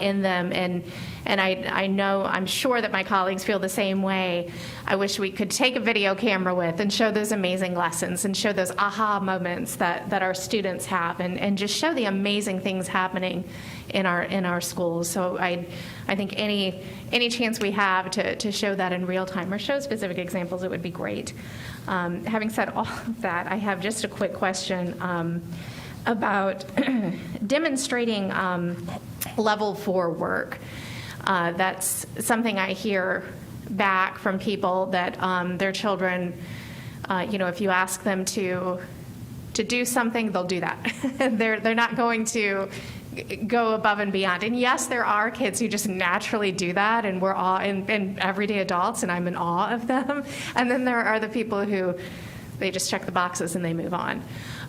in them. And I'm sure that my colleagues feel the same way. I wish we could take a video camera with and show those amazing lessons and show those aha moments that our students have and just show the amazing things happening in our schools. So I think any chance we have to show that in real time or show specific examples, it would be great. Having said all of that, I have just a quick question about demonstrating level 4 work. That's something I hear back from people that their children, if you ask them to do something, they'll do that. They're not going to go above and beyond. And yes, there are kids who just naturally do that, and we're all and everyday adults, and I'm in awe of them. And then there are the people who they just check the boxes and they move on.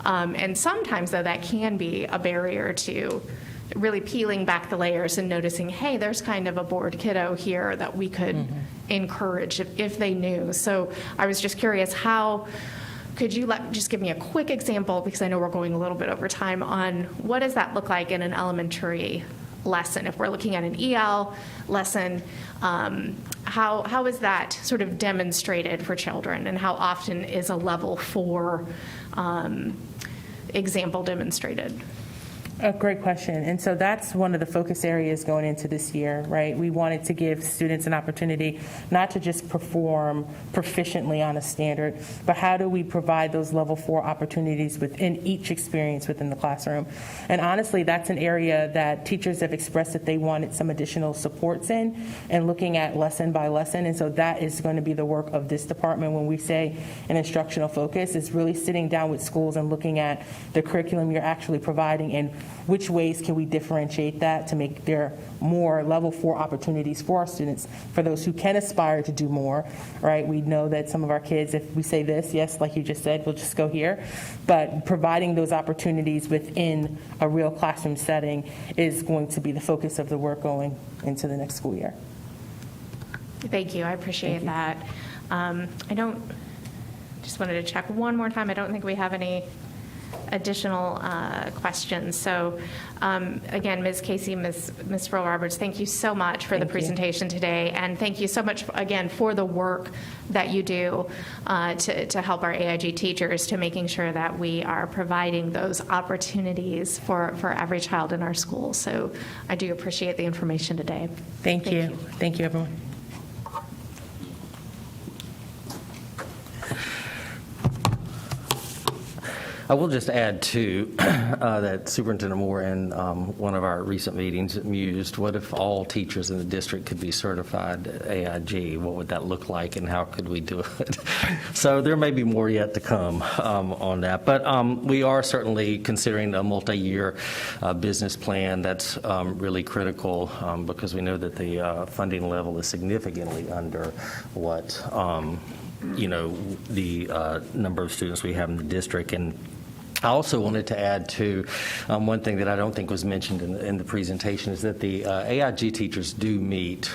And sometimes, though, that can be a barrier to really peeling back the layers and noticing, hey, there's kind of a bored kiddo here that we could encourage if they knew. So I was just curious, how could you just give me a quick example, because I know we're going a little bit over time, on what does that look like in an elementary lesson? If we're looking at an EL lesson, how is that sort of demonstrated for children, and how often is a level 4 example demonstrated? A great question. And so that's one of the focus areas going into this year, right? We wanted to give students an opportunity not to just perform proficiently on a standard, but how do we provide those level 4 opportunities within each experience within the classroom? And honestly, that's an area that teachers have expressed that they wanted some additional supports in, and looking at lesson by lesson. And so that is going to be the work of this department. When we say an instructional focus, is really sitting down with schools and looking at the curriculum you're actually providing and which ways can we differentiate that to make there more level 4 opportunities for our students, for those who can aspire to do more, right? We know that some of our kids, if we say this, yes, like you just said, we'll just go here. But providing those opportunities within a real classroom setting is going to be the focus of the work going into the next school year. Thank you. I appreciate that. Just wanted to check one more time. I don't think we have any additional questions. So again, Ms. Casey, Ms. Sproul-Roberts, thank you so much for the presentation today, and thank you so much again for the work that you do to help our AIG teachers to making sure that we are providing those opportunities for every child in our school. So I do appreciate the information today. Thank you. Thank you, everyone. I will just add, too, that Superintendent Moore in one of our recent meetings mused, what if all teachers in the district could be certified AIG? What would that look like, and how could we do it? So there may be more yet to come on that. But we are certainly considering a multi-year business plan that's really critical because we know that the funding level is significantly under what the number of students we have in the district. And I also wanted to add to one thing that I don't think was mentioned in the presentation is that the AIG teachers do meet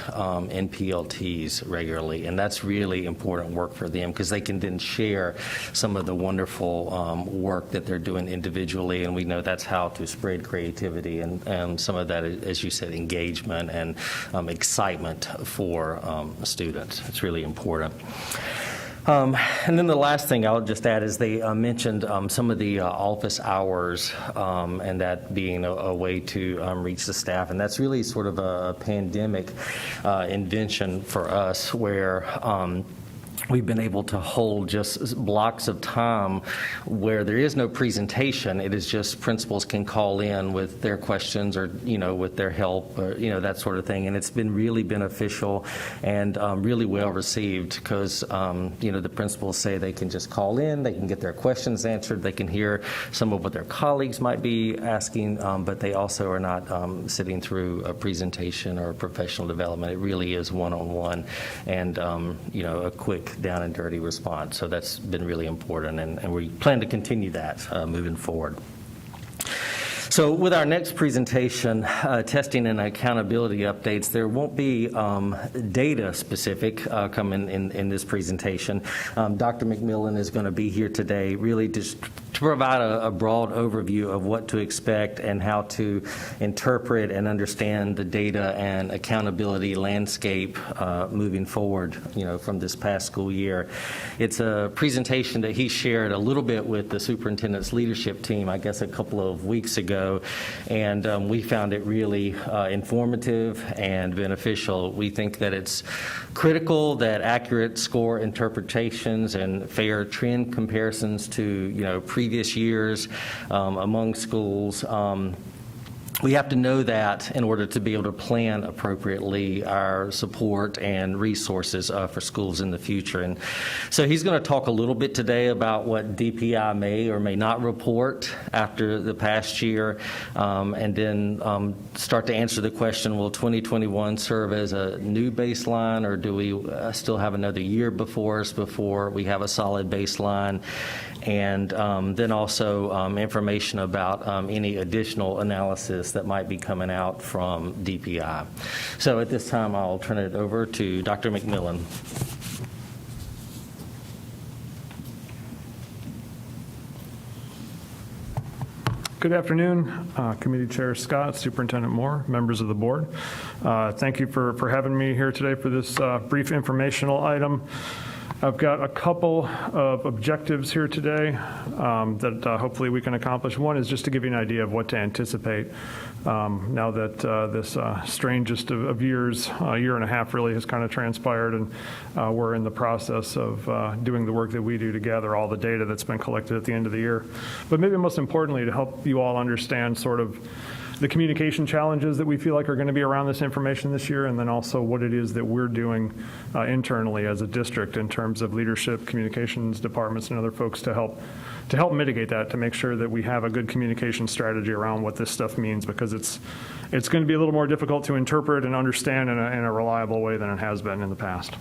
in PLTs regularly, and that's really important work for them because they can then share some of the wonderful work that they're doing individually, and we know that's how to spread creativity and some of that, as you said, engagement and excitement for students. It's really important. And then the last thing I'll just add is they mentioned some of the office hours and that being a way to reach the staff. And that's really sort of a pandemic invention for us where we've been able to hold just blocks of time where there is no presentation. It is just principals can call in with their questions or, with their help, or, that sort of thing. And it's been really beneficial and really well received because, the principals say they can just call in, they can get their questions answered, they can hear some of what their colleagues might be asking, but they also are not sitting through a presentation or professional development. It really is one-on-one and, a quick down and dirty response. So that's been really important, and we plan to continue that moving forward. So with our next presentation, testing and accountability updates, there won't be data specific coming in this presentation. Dr. McMillan is going to be here today really just to provide a broad overview of what to expect and how to interpret and understand the data and accountability landscape moving forward, from this past school year. It's a presentation that he shared a little bit with the superintendent's leadership team, I guess a couple of weeks ago. And we found it really informative and beneficial. We think that it's critical that accurate score interpretations and fair trend comparisons to previous years among schools. We have to know that in order to be able to plan appropriately our support and resources for schools in the future. And so he's going to talk a little bit today about what DPI may or may not report after the past year, and then start to answer the question, will 2021 serve as a new baseline, or do we still have another year before us before we have a solid baseline? And then also information about any additional analysis that might be coming out from DPI. So at this time, I'll turn it over to Dr. McMillan. Good afternoon, Committee Chair Scott, Superintendent Moore, members of the board. Thank you for having me here today for this brief informational item. I've got a couple of objectives here today that hopefully we can accomplish. One is just to give you an idea of what to anticipate now that this strangest of years, a year and a half really has kind of transpired, and we're in the process of doing the work that we do to gather all the data that's been collected at the end of the year. But maybe most importantly, to help you all understand sort of the communication challenges that we feel like are going to be around this information this year, and then also what it is that we're doing internally as a district in terms of leadership, communications departments, and other folks to help mitigate that, to make sure that we have a good communication strategy around what this stuff means, because it's going to be a little more difficult to interpret and understand in a reliable way than it has been in the past.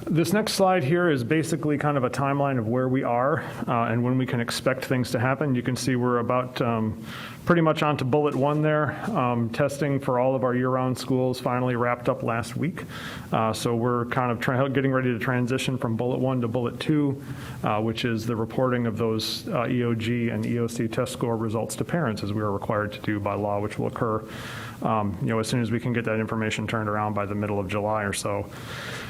This next slide here is basically kind of a timeline of where we are and when we can expect things to happen. You can see we're about pretty much onto bullet 1 there. Testing for all of our year-round schools finally wrapped up last week. So we're kind of getting ready to transition from bullet 1 to bullet 2, which is the reporting of those EOG and EOC test score results to parents, as we are required to do by law, which will occur as soon as we can get that information turned around by the middle of July or so.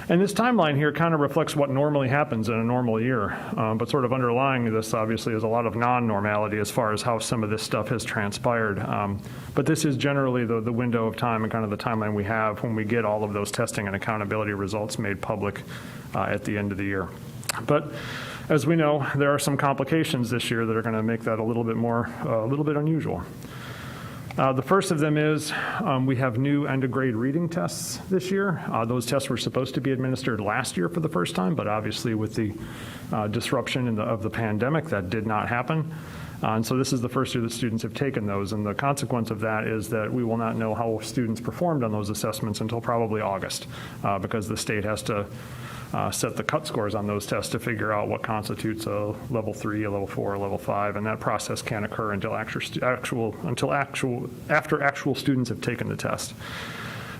And this timeline here kind of reflects what normally happens in a normal year, but sort of underlying this, obviously, is a lot of non-normality as far as how some of this stuff has transpired. But this is generally the window of time and kind of the timeline we have when we get all of those testing and accountability results made public at the end of the year. But as we know, there are some complications this year that are going to make that a little bit unusual. The first of them is we have new end-of-grade reading tests this year. Those tests were supposed to be administered last year for the first time, but obviously with the disruption of the pandemic, that did not happen. And so this is the first year that students have taken those, and the consequence of that is that we will not know how students performed on those assessments until probably August, because the state has to set the cut scores on those tests to figure out what constitutes a level 3, a level 4, a level 5, and that process can't occur until after actual students have taken the test.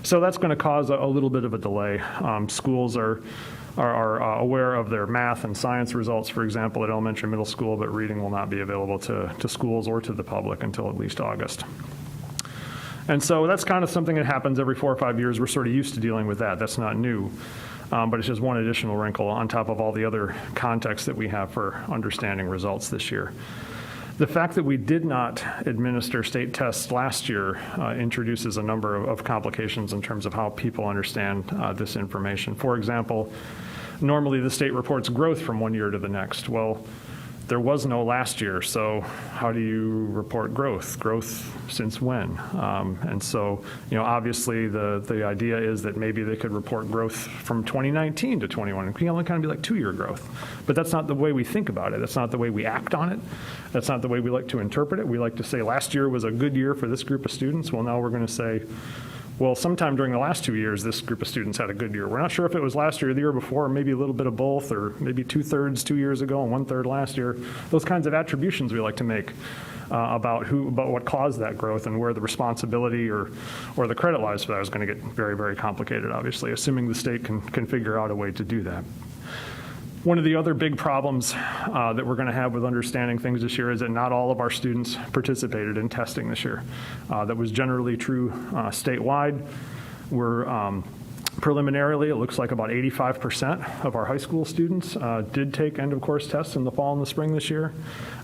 So that's going to cause a little bit of a delay. Schools are aware of their math and science results, for example, at elementary and middle school, but reading will not be available to schools or to the public until at least August. And so that's kind of something that happens every 4 or 5 years. We're sort of used to dealing with that. That's not new. But it's just one additional wrinkle on top of all the other context that we have for understanding results this year. The fact that we did not administer state tests last year introduces a number of complications in terms of how people understand this information. For example, normally the state reports growth from one year to the next. Well, there was no last year, so how do you report growth? Growth since when? And so, obviously the idea is that maybe they could report growth from 2019 to 21. It can only kind of be like 2-year growth. But that's not the way we think about it. That's not the way we act on it. That's not the way we like to interpret it. We like to say last year was a good year for this group of students. Well, now we're going to say, well, sometime during the last 2 years, this group of students had a good year. We're not sure if it was last year or the year before, or maybe a little bit of both, or maybe 2/3 2 years ago and 1/3 last year. Those kinds of attributions we like to make about what caused that growth and where the responsibility or the credit lies for that is going to get very, very complicated, obviously, assuming the state can figure out a way to do that. One of the other big problems that we're going to have with understanding things this year is that not all of our students participated in testing this year. That was generally true statewide. Preliminarily, it looks like about 85% of our high school students did take end-of-course tests in the fall and the spring this year,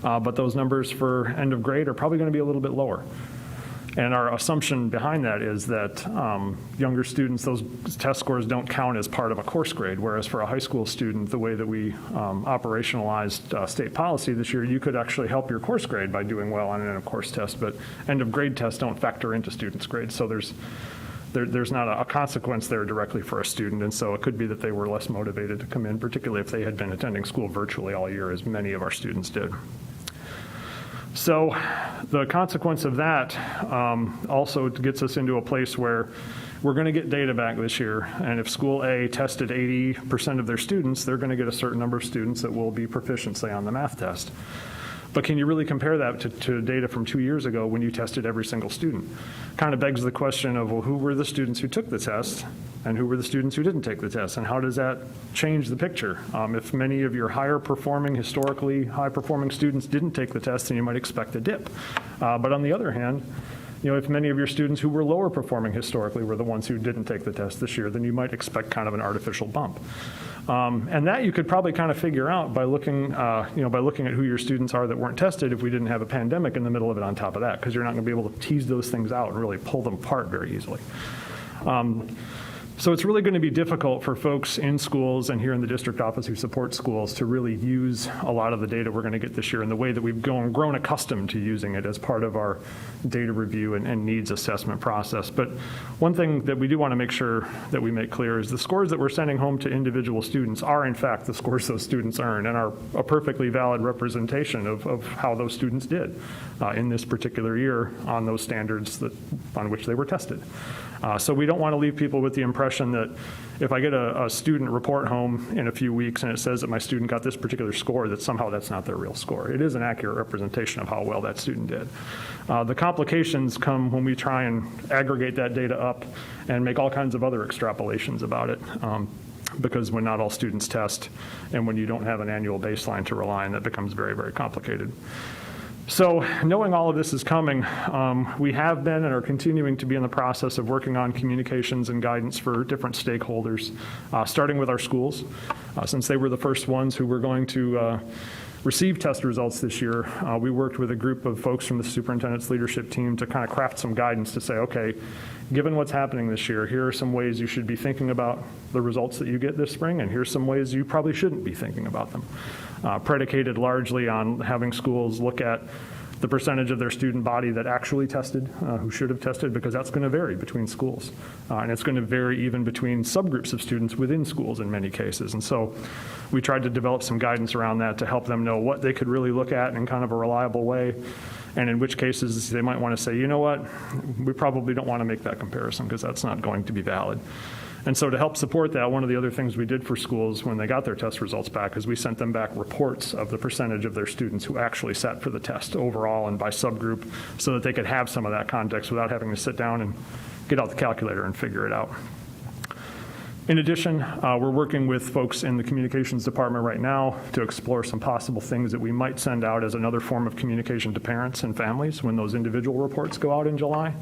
but those numbers for end of grade are probably going to be a little bit lower. And our assumption behind that is that younger students, those test scores don't count as part of a course grade, whereas for a high school student, the way that we operationalized state policy this year, you could actually help your course grade by doing well on an end-of-course test, but end-of-grade tests don't factor into students' grades, so there's not a consequence there directly for a student, and so it could be that they were less motivated to come in, particularly if they had been attending school virtually all year, as many of our students did. So the consequence of that also gets us into a place where we're going to get data back this year, and if school A tested 80% of their students, they're going to get a certain number of students that will be proficient, say, on the math test. But can you really compare that to data from 2 years ago when you tested every single student? Kind of begs the question of, well, who were the students who took the test and who were the students who didn't take the test, and how does that change the picture? If many of your historically high-performing students didn't take the test, then you might expect a dip. But on the other hand, if many of your students who were lower performing historically were the ones who didn't take the test this year, then you might expect kind of an artificial bump. And that you could probably kind of figure out by looking at who your students are that weren't tested if we didn't have a pandemic in the middle of it on top of that, because you're not going to be able to tease those things out and really pull them apart very easily. So it's really going to be difficult for folks in schools and here in the district office who support schools to really use a lot of the data we're going to get this year in the way that we've grown accustomed to using it as part of our data review and needs assessment process. But one thing that we do want to make sure that we make clear is the scores that we're sending home to individual students are in fact the scores those students earn and are a perfectly valid representation of how those students did in this particular year on those standards on which they were tested. So we don't want to leave people with the impression that if I get a student report home in a few weeks and it says that my student got this particular score, that somehow that's not their real score. It is an accurate representation of how well that student did. The complications come when we try and aggregate that data up and make all kinds of other extrapolations about it. Because when not all students test and when you don't have an annual baseline to rely on, that becomes very, very complicated. So knowing all of this is coming, we have been and are continuing to be in the process of working on communications and guidance for different stakeholders, starting with our schools, since they were the first ones who were going to receive test results this year. We worked with a group of folks from the superintendent's leadership team to kind of craft some guidance to say, okay, given what's happening this year, here are some ways you should be thinking about the results that you get this spring, and here's some ways you probably shouldn't be thinking about them. Predicated largely on having schools look at the percentage of their student body that actually tested, who should have tested, because that's going to vary between schools. And it's going to vary even between subgroups of students within schools in many cases. And so we tried to develop some guidance around that to help them know what they could really look at in kind of a reliable way, and in which cases they might want to say, you know what, we probably don't want to make that comparison because that's not going to be valid. And so to help support that, one of the other things we did for schools when they got their test results back is we sent them back reports of the percentage of their students who actually sat for the test overall and by subgroup, so that they could have some of that context without having to sit down and get out the calculator and figure it out. In addition, we're working with folks in the communications department right now to explore some possible things that we might send out as another form of communication to parents and families when those individual reports go out in July.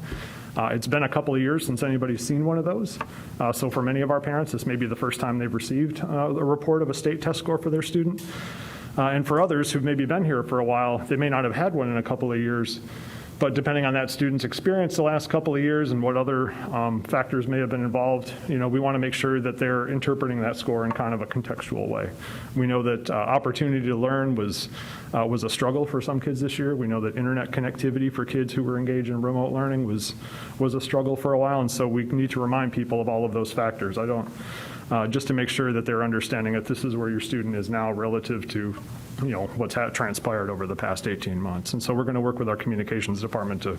It's been a couple of years since anybody's seen one of those. So for many of our parents, this may be the first time they've received a report of a state test score for their student. And for others who've maybe been here for a while, they may not have had one in a couple of years. But depending on that student's experience the last couple of years and what other factors may have been involved, we want to make sure that they're interpreting that score in kind of a contextual way. We know that opportunity to learn was a struggle for some kids this year. We know that internet connectivity for kids who were engaged in remote learning was a struggle for a while, and so we need to remind people of all of those factors. Just to make sure that they're understanding that this is where your student is now relative to what's transpired over the past 18 months. And so we're going to work with our communications department to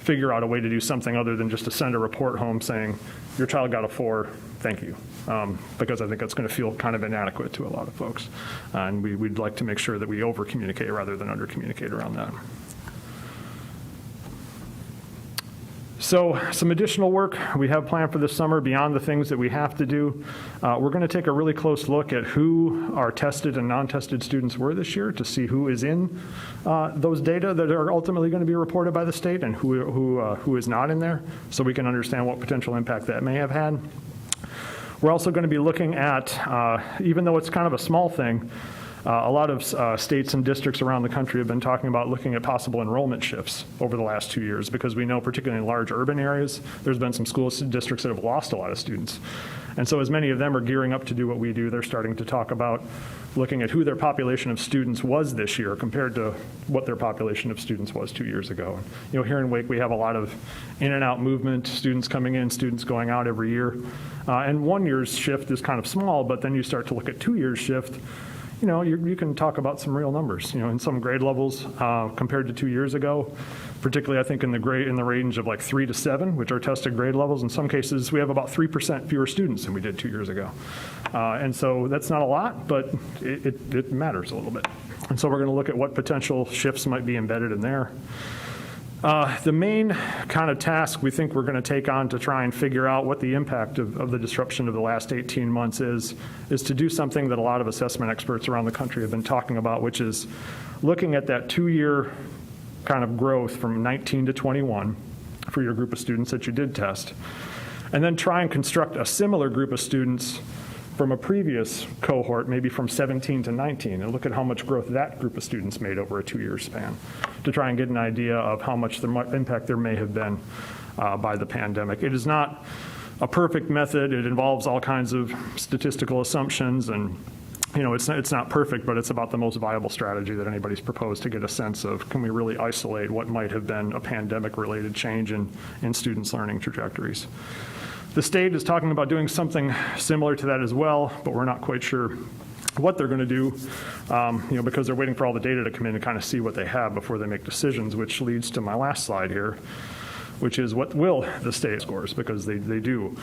figure out a way to do something other than just to send a report home saying, your child got a 4, thank you. Because I think that's going to feel kind of inadequate to a lot of folks. And we'd like to make sure that we over-communicate rather than under-communicate around that. So some additional work we have planned for this summer beyond the things that we have to do. We're going to take a really close look at who our tested and non-tested students were this year to see who is in those data that are ultimately going to be reported by the state and who is not in there, so we can understand what potential impact that may have had. We're also going to be looking at, even though it's kind of a small thing, a lot of states and districts around the country have been talking about looking at possible enrollment shifts over the last 2 years, because we know, particularly in large urban areas, there's been some school districts that have lost a lot of students. And so as many of them are gearing up to do what we do, they're starting to talk about looking at who their population of students was this year compared to what their population of students was 2 years ago. Here in Wake, we have a lot of in and out movement, students coming in, students going out every year. And 1 year's shift is kind of small, but then you start to look at 2 years' shift. You can talk about some real numbers, in some grade levels compared to 2 years ago, particularly I think in the range of like 3 to 7, which are tested grade levels. In some cases, we have about 3% fewer students than we did 2 years ago. And so that's not a lot, but it matters a little bit. And so we're going to look at what potential shifts might be embedded in there. The main kind of task we think we're going to take on to try and figure out what the impact of the disruption of the last 18 months is to do something that a lot of assessment experts around the country have been talking about, which is looking at that 2-year kind of growth from 19 to 21 for your group of students that you did test, and then try and construct a similar group of students from a previous cohort, maybe from 17 to 19, and look at how much growth that group of students made over a 2-year span to try and get an idea of how much impact there may have been by the pandemic. It is not a perfect method. It involves all kinds of statistical assumptions, and it's not perfect, but it's about the most viable strategy that anybody's proposed to get a sense of, can we really isolate what might have been a pandemic-related change in students' learning trajectories. The state is talking about doing something similar to that as well, but we're not quite sure what they're going to do, because they're waiting for all the data to come in and kind of see what they have before they make decisions, which leads to my last slide here, which is what will the state scores, because they do.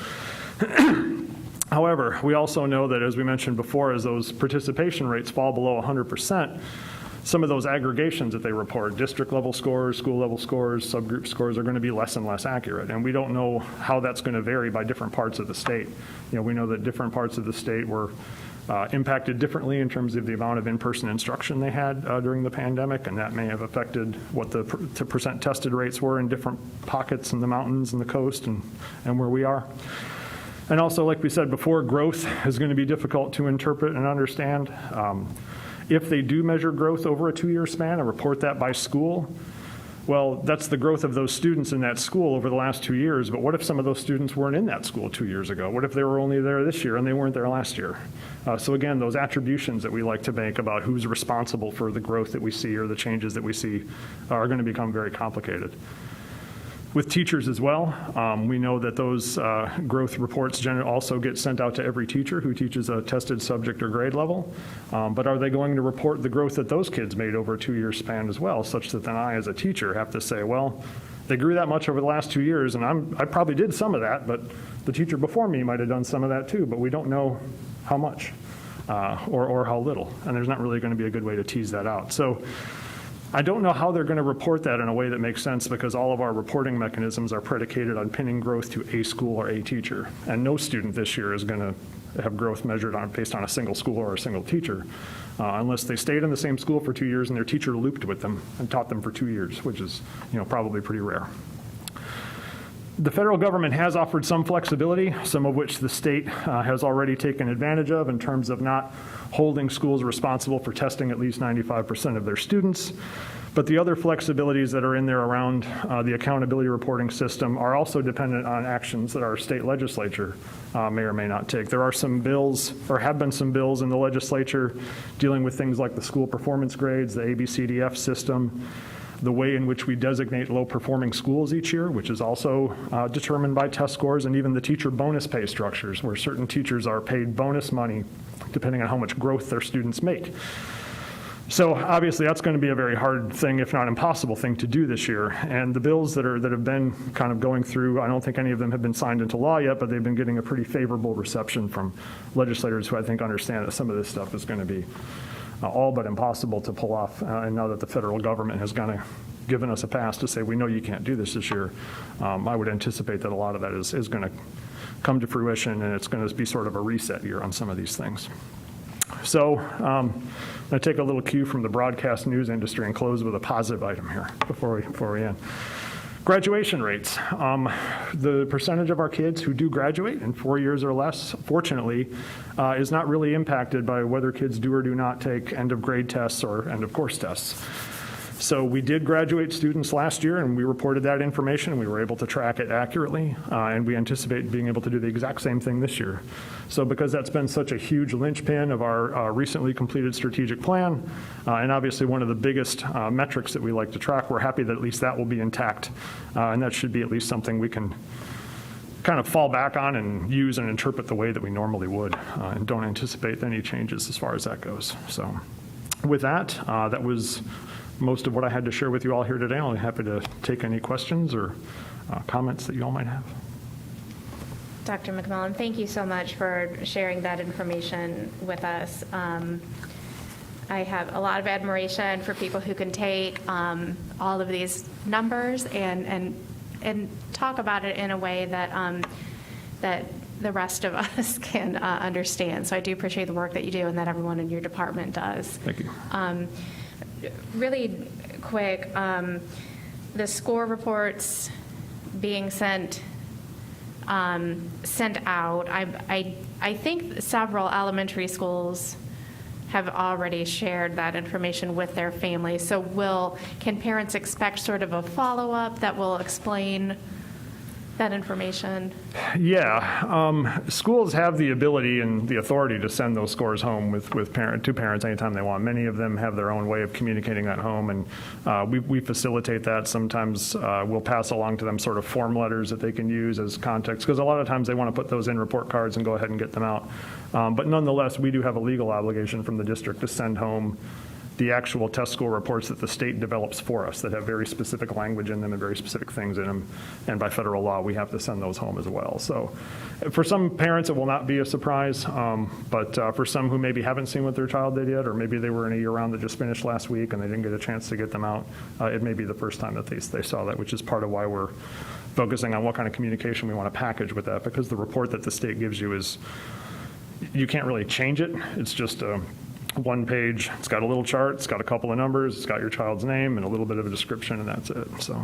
However, we also know that, as we mentioned before, as those participation rates fall below 100%, some of those aggregations that they report, district level scores, school level scores, subgroup scores, are going to be less and less accurate. And we don't know how that's going to vary by different parts of the state. We know that different parts of the state were impacted differently in terms of the amount of in-person instruction they had during the pandemic, and that may have affected what the percent tested rates were in different pockets in the mountains and the coast and where we are. And also, like we said before, growth is going to be difficult to interpret and understand. If they do measure growth over a 2-year span and report that by school, well, that's the growth of those students in that school over the last 2 years. But what if some of those students weren't in that school 2 years ago? What if they were only there this year and they weren't there last year? So again, those attributions that we like to make about who's responsible for the growth that we see or the changes that we see are going to become very complicated. with teachers as well. We know that those growth reports generally also get sent out to every teacher who teaches a tested subject or grade level. But are they going to report the growth that those kids made over a 2-year span as well, such that then I, as a teacher, have to say, well, they grew that much over the last 2 years, and I probably did some of that, but the teacher before me might have done some of that too, but we don't know how much or how little, and there's not really going to be a good way to tease that out. So I don't know how they're going to report that in a way that makes sense, because all of our reporting mechanisms are predicated on pinning growth to a school or a teacher. And no student this year is going to have growth measured based on a single school or a single teacher, unless they stayed in the same school for 2 years and their teacher looped with them and taught them for 2 years, which is, probably pretty rare. The federal government has offered some flexibility, some of which the state has already taken advantage of in terms of not holding schools responsible for testing at least 95% of their students. But the other flexibilities that are in there around the accountability reporting system are also dependent on actions that our state legislature may or may not take. There are some bills, or have been some bills in the legislature dealing with things like the school performance grades, the ABCDF system, the way in which we designate low-performing schools each year, which is also determined by test scores, and even the teacher bonus pay structures, where certain teachers are paid bonus money depending on how much growth their students make. So obviously that's going to be a very hard thing, if not impossible thing to do this year. And the bills that have been kind of going through, I don't think any of them have been signed into law yet, but they've been getting a pretty favorable reception from legislators who I think understand that some of this stuff is going to be all but impossible to pull off. And now that the federal government has kind of given us a pass to say, we know you can't do this year, I would anticipate that a lot of that is going to come to fruition, and it's going to be sort of a reset year on some of these things. So I take a little cue from the broadcast news industry and close with a positive item here before we end. Graduation rates. The percentage of our kids who do graduate in 4 years or less, fortunately, is not really impacted by whether kids do or do not take end of grade tests or end of course tests. So we did graduate students last year, and we reported that information, and we were able to track it accurately, and we anticipate being able to do the exact same thing this year. So because that's been such a huge linchpin of our recently completed strategic plan, and obviously one of the biggest metrics that we like to track, we're happy that at least that will be intact, and that should be at least something we can kind of fall back on and use and interpret the way that we normally would, and don't anticipate any changes as far as that goes. So with that, that was most of what I had to share with you all here today. I'm happy to take any questions or comments that you all might have. Dr. McMillan, thank you so much for sharing that information with us. I have a lot of admiration for people who can take all of these numbers and talk about it in a way that that the rest of us can understand. So I do appreciate the work that you do and that everyone in your department does. Thank you. Really quick, the score reports being sent out. I think several elementary schools have already shared that information with their families. So can parents expect sort of a follow-up that will explain that information? Yeah. Schools have the ability and the authority to send those scores home to parents anytime they want. Many of them have their own way of communicating that home, and we facilitate that. Sometimes we'll pass along to them sort of form letters that they can use as context, because a lot of times they want to put those in report cards and go ahead and get them out. But nonetheless, we do have a legal obligation from the district to send home the actual test score reports that the state develops for us that have very specific language in them and very specific things in them. And by federal law, we have to send those home as well. So for some parents, it will not be a surprise. But for some who maybe haven't seen what their child did yet, or maybe they were in a year round that just finished last week and they didn't get a chance to get them out, it may be the first time that they saw that, which is part of why we're focusing on what kind of communication we want to package with that, because the report that the state gives you is, you can't really change it. It's just one page. It's got a little chart. It's got a couple of numbers. It's got your child's name and a little bit of a description, and that's it. So.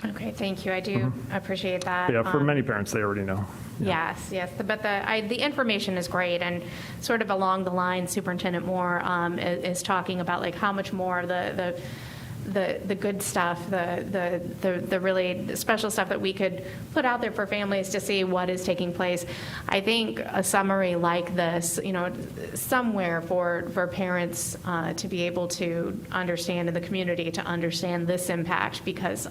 Okay, thank you. I do appreciate that. Yeah, for many parents, they already know. Yeah. Yes. But the information is great, and sort of along the line, Superintendent Moore is talking about like how much more of the good stuff, the really special stuff that we could put out there for families to see what is taking place. I think a summary like this, somewhere for parents to be able to understand, in the community to understand this impact, because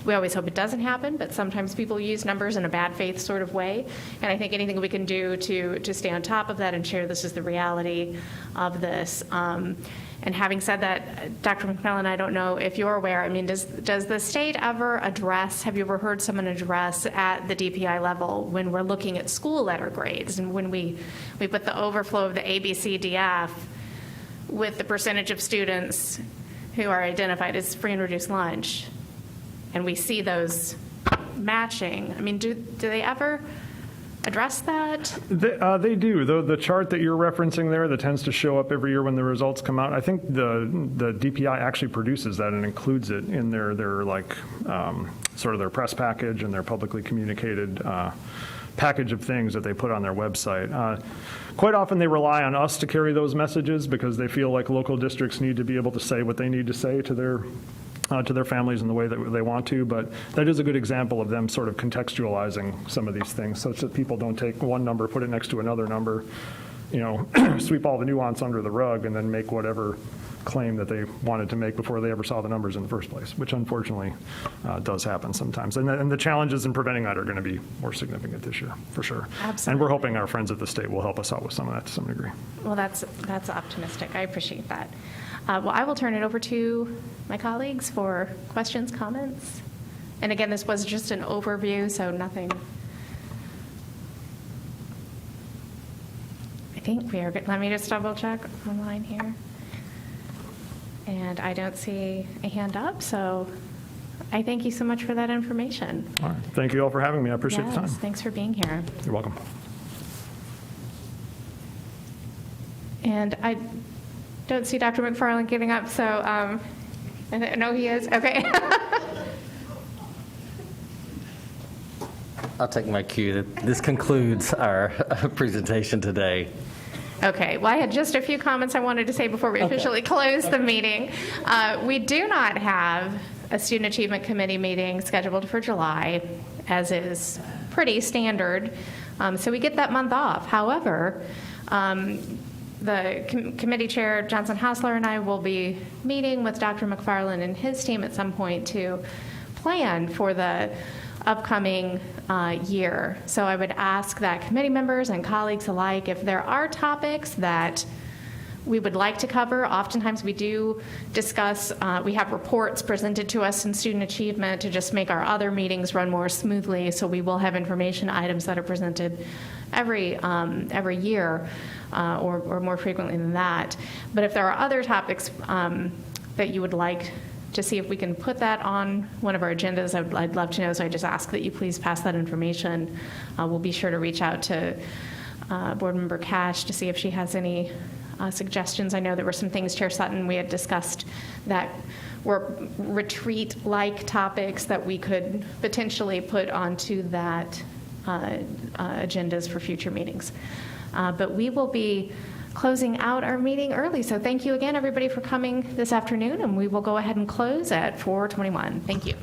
We always hope it doesn't happen, but sometimes people use numbers in a bad faith sort of way. And I think anything we can do to stay on top of that and share this is the reality of this. And having said that, Dr. McMillan, I don't know if you're aware, I mean, does the state ever address, have you ever heard someone address at the DPI level when we're looking at school letter grades and when we put the overflow of the ABCDF with the percentage of students who are identified as free and reduced lunch, and we see those matching? I mean, do they ever address that? They do. The chart that you're referencing there that tends to show up every year when the results come out, I think the DPI actually produces that and includes it in their like sort of their press package and their publicly communicated package of things that they put on their website. Quite often they rely on us to carry those messages because they feel like local districts need to be able to say what they need to say to their families in the way that they want to, but that is a good example of them sort of contextualizing some of these things such that people don't take one number, put it next to another number, sweep all the nuance under the rug and then make whatever claim that they wanted to make before they ever saw the numbers in the first place, which unfortunately does happen sometimes. And the challenges in preventing that are going to be more significant this year, for sure. Absolutely. And we're hoping our friends at the state will help us out with some of that to some degree. Well, that's optimistic. I appreciate that. Well, I will turn it over to my colleagues for questions, comments. And again, this was just an overview, so nothing. I think we are good. Let me just double check online here. And I don't see a hand up, so I thank you so much for that information. All right. Thank you all for having me. I appreciate the time. Yes, thanks for being here. You're welcome. And I don't see Dr. McFarland getting up, so I know he is. Okay. I'll take my cue. This concludes our presentation today. Okay, well, I had just a few comments I wanted to say before we officially close the meeting. We do not have a Student Achievement Committee meeting scheduled for July, as is pretty standard, so we get that month off. However, the committee chair, Johnson Hausler, and I will be meeting with Dr. McFarland and his team at some point to plan for the upcoming year. So I would ask that committee members and colleagues alike, if there are topics that we would like to cover, oftentimes we do discuss, we have reports presented to us in student achievement to just make our other meetings run more smoothly, so we will have information items that are presented every year or more frequently than that. But if there are other topics that you would like to see if we can put that on one of our agendas, I'd love to know, so I just ask that you please pass that information. We'll be sure to reach out to Board Member Cash to see if she has any suggestions. I know there were some things, Chair Sutton, we had discussed that were retreat-like topics that we could potentially put onto that agendas for future meetings. But we will be closing out our meeting early. So thank you again, everybody, for coming this afternoon, and we will go ahead and close at 4:21. Thank you.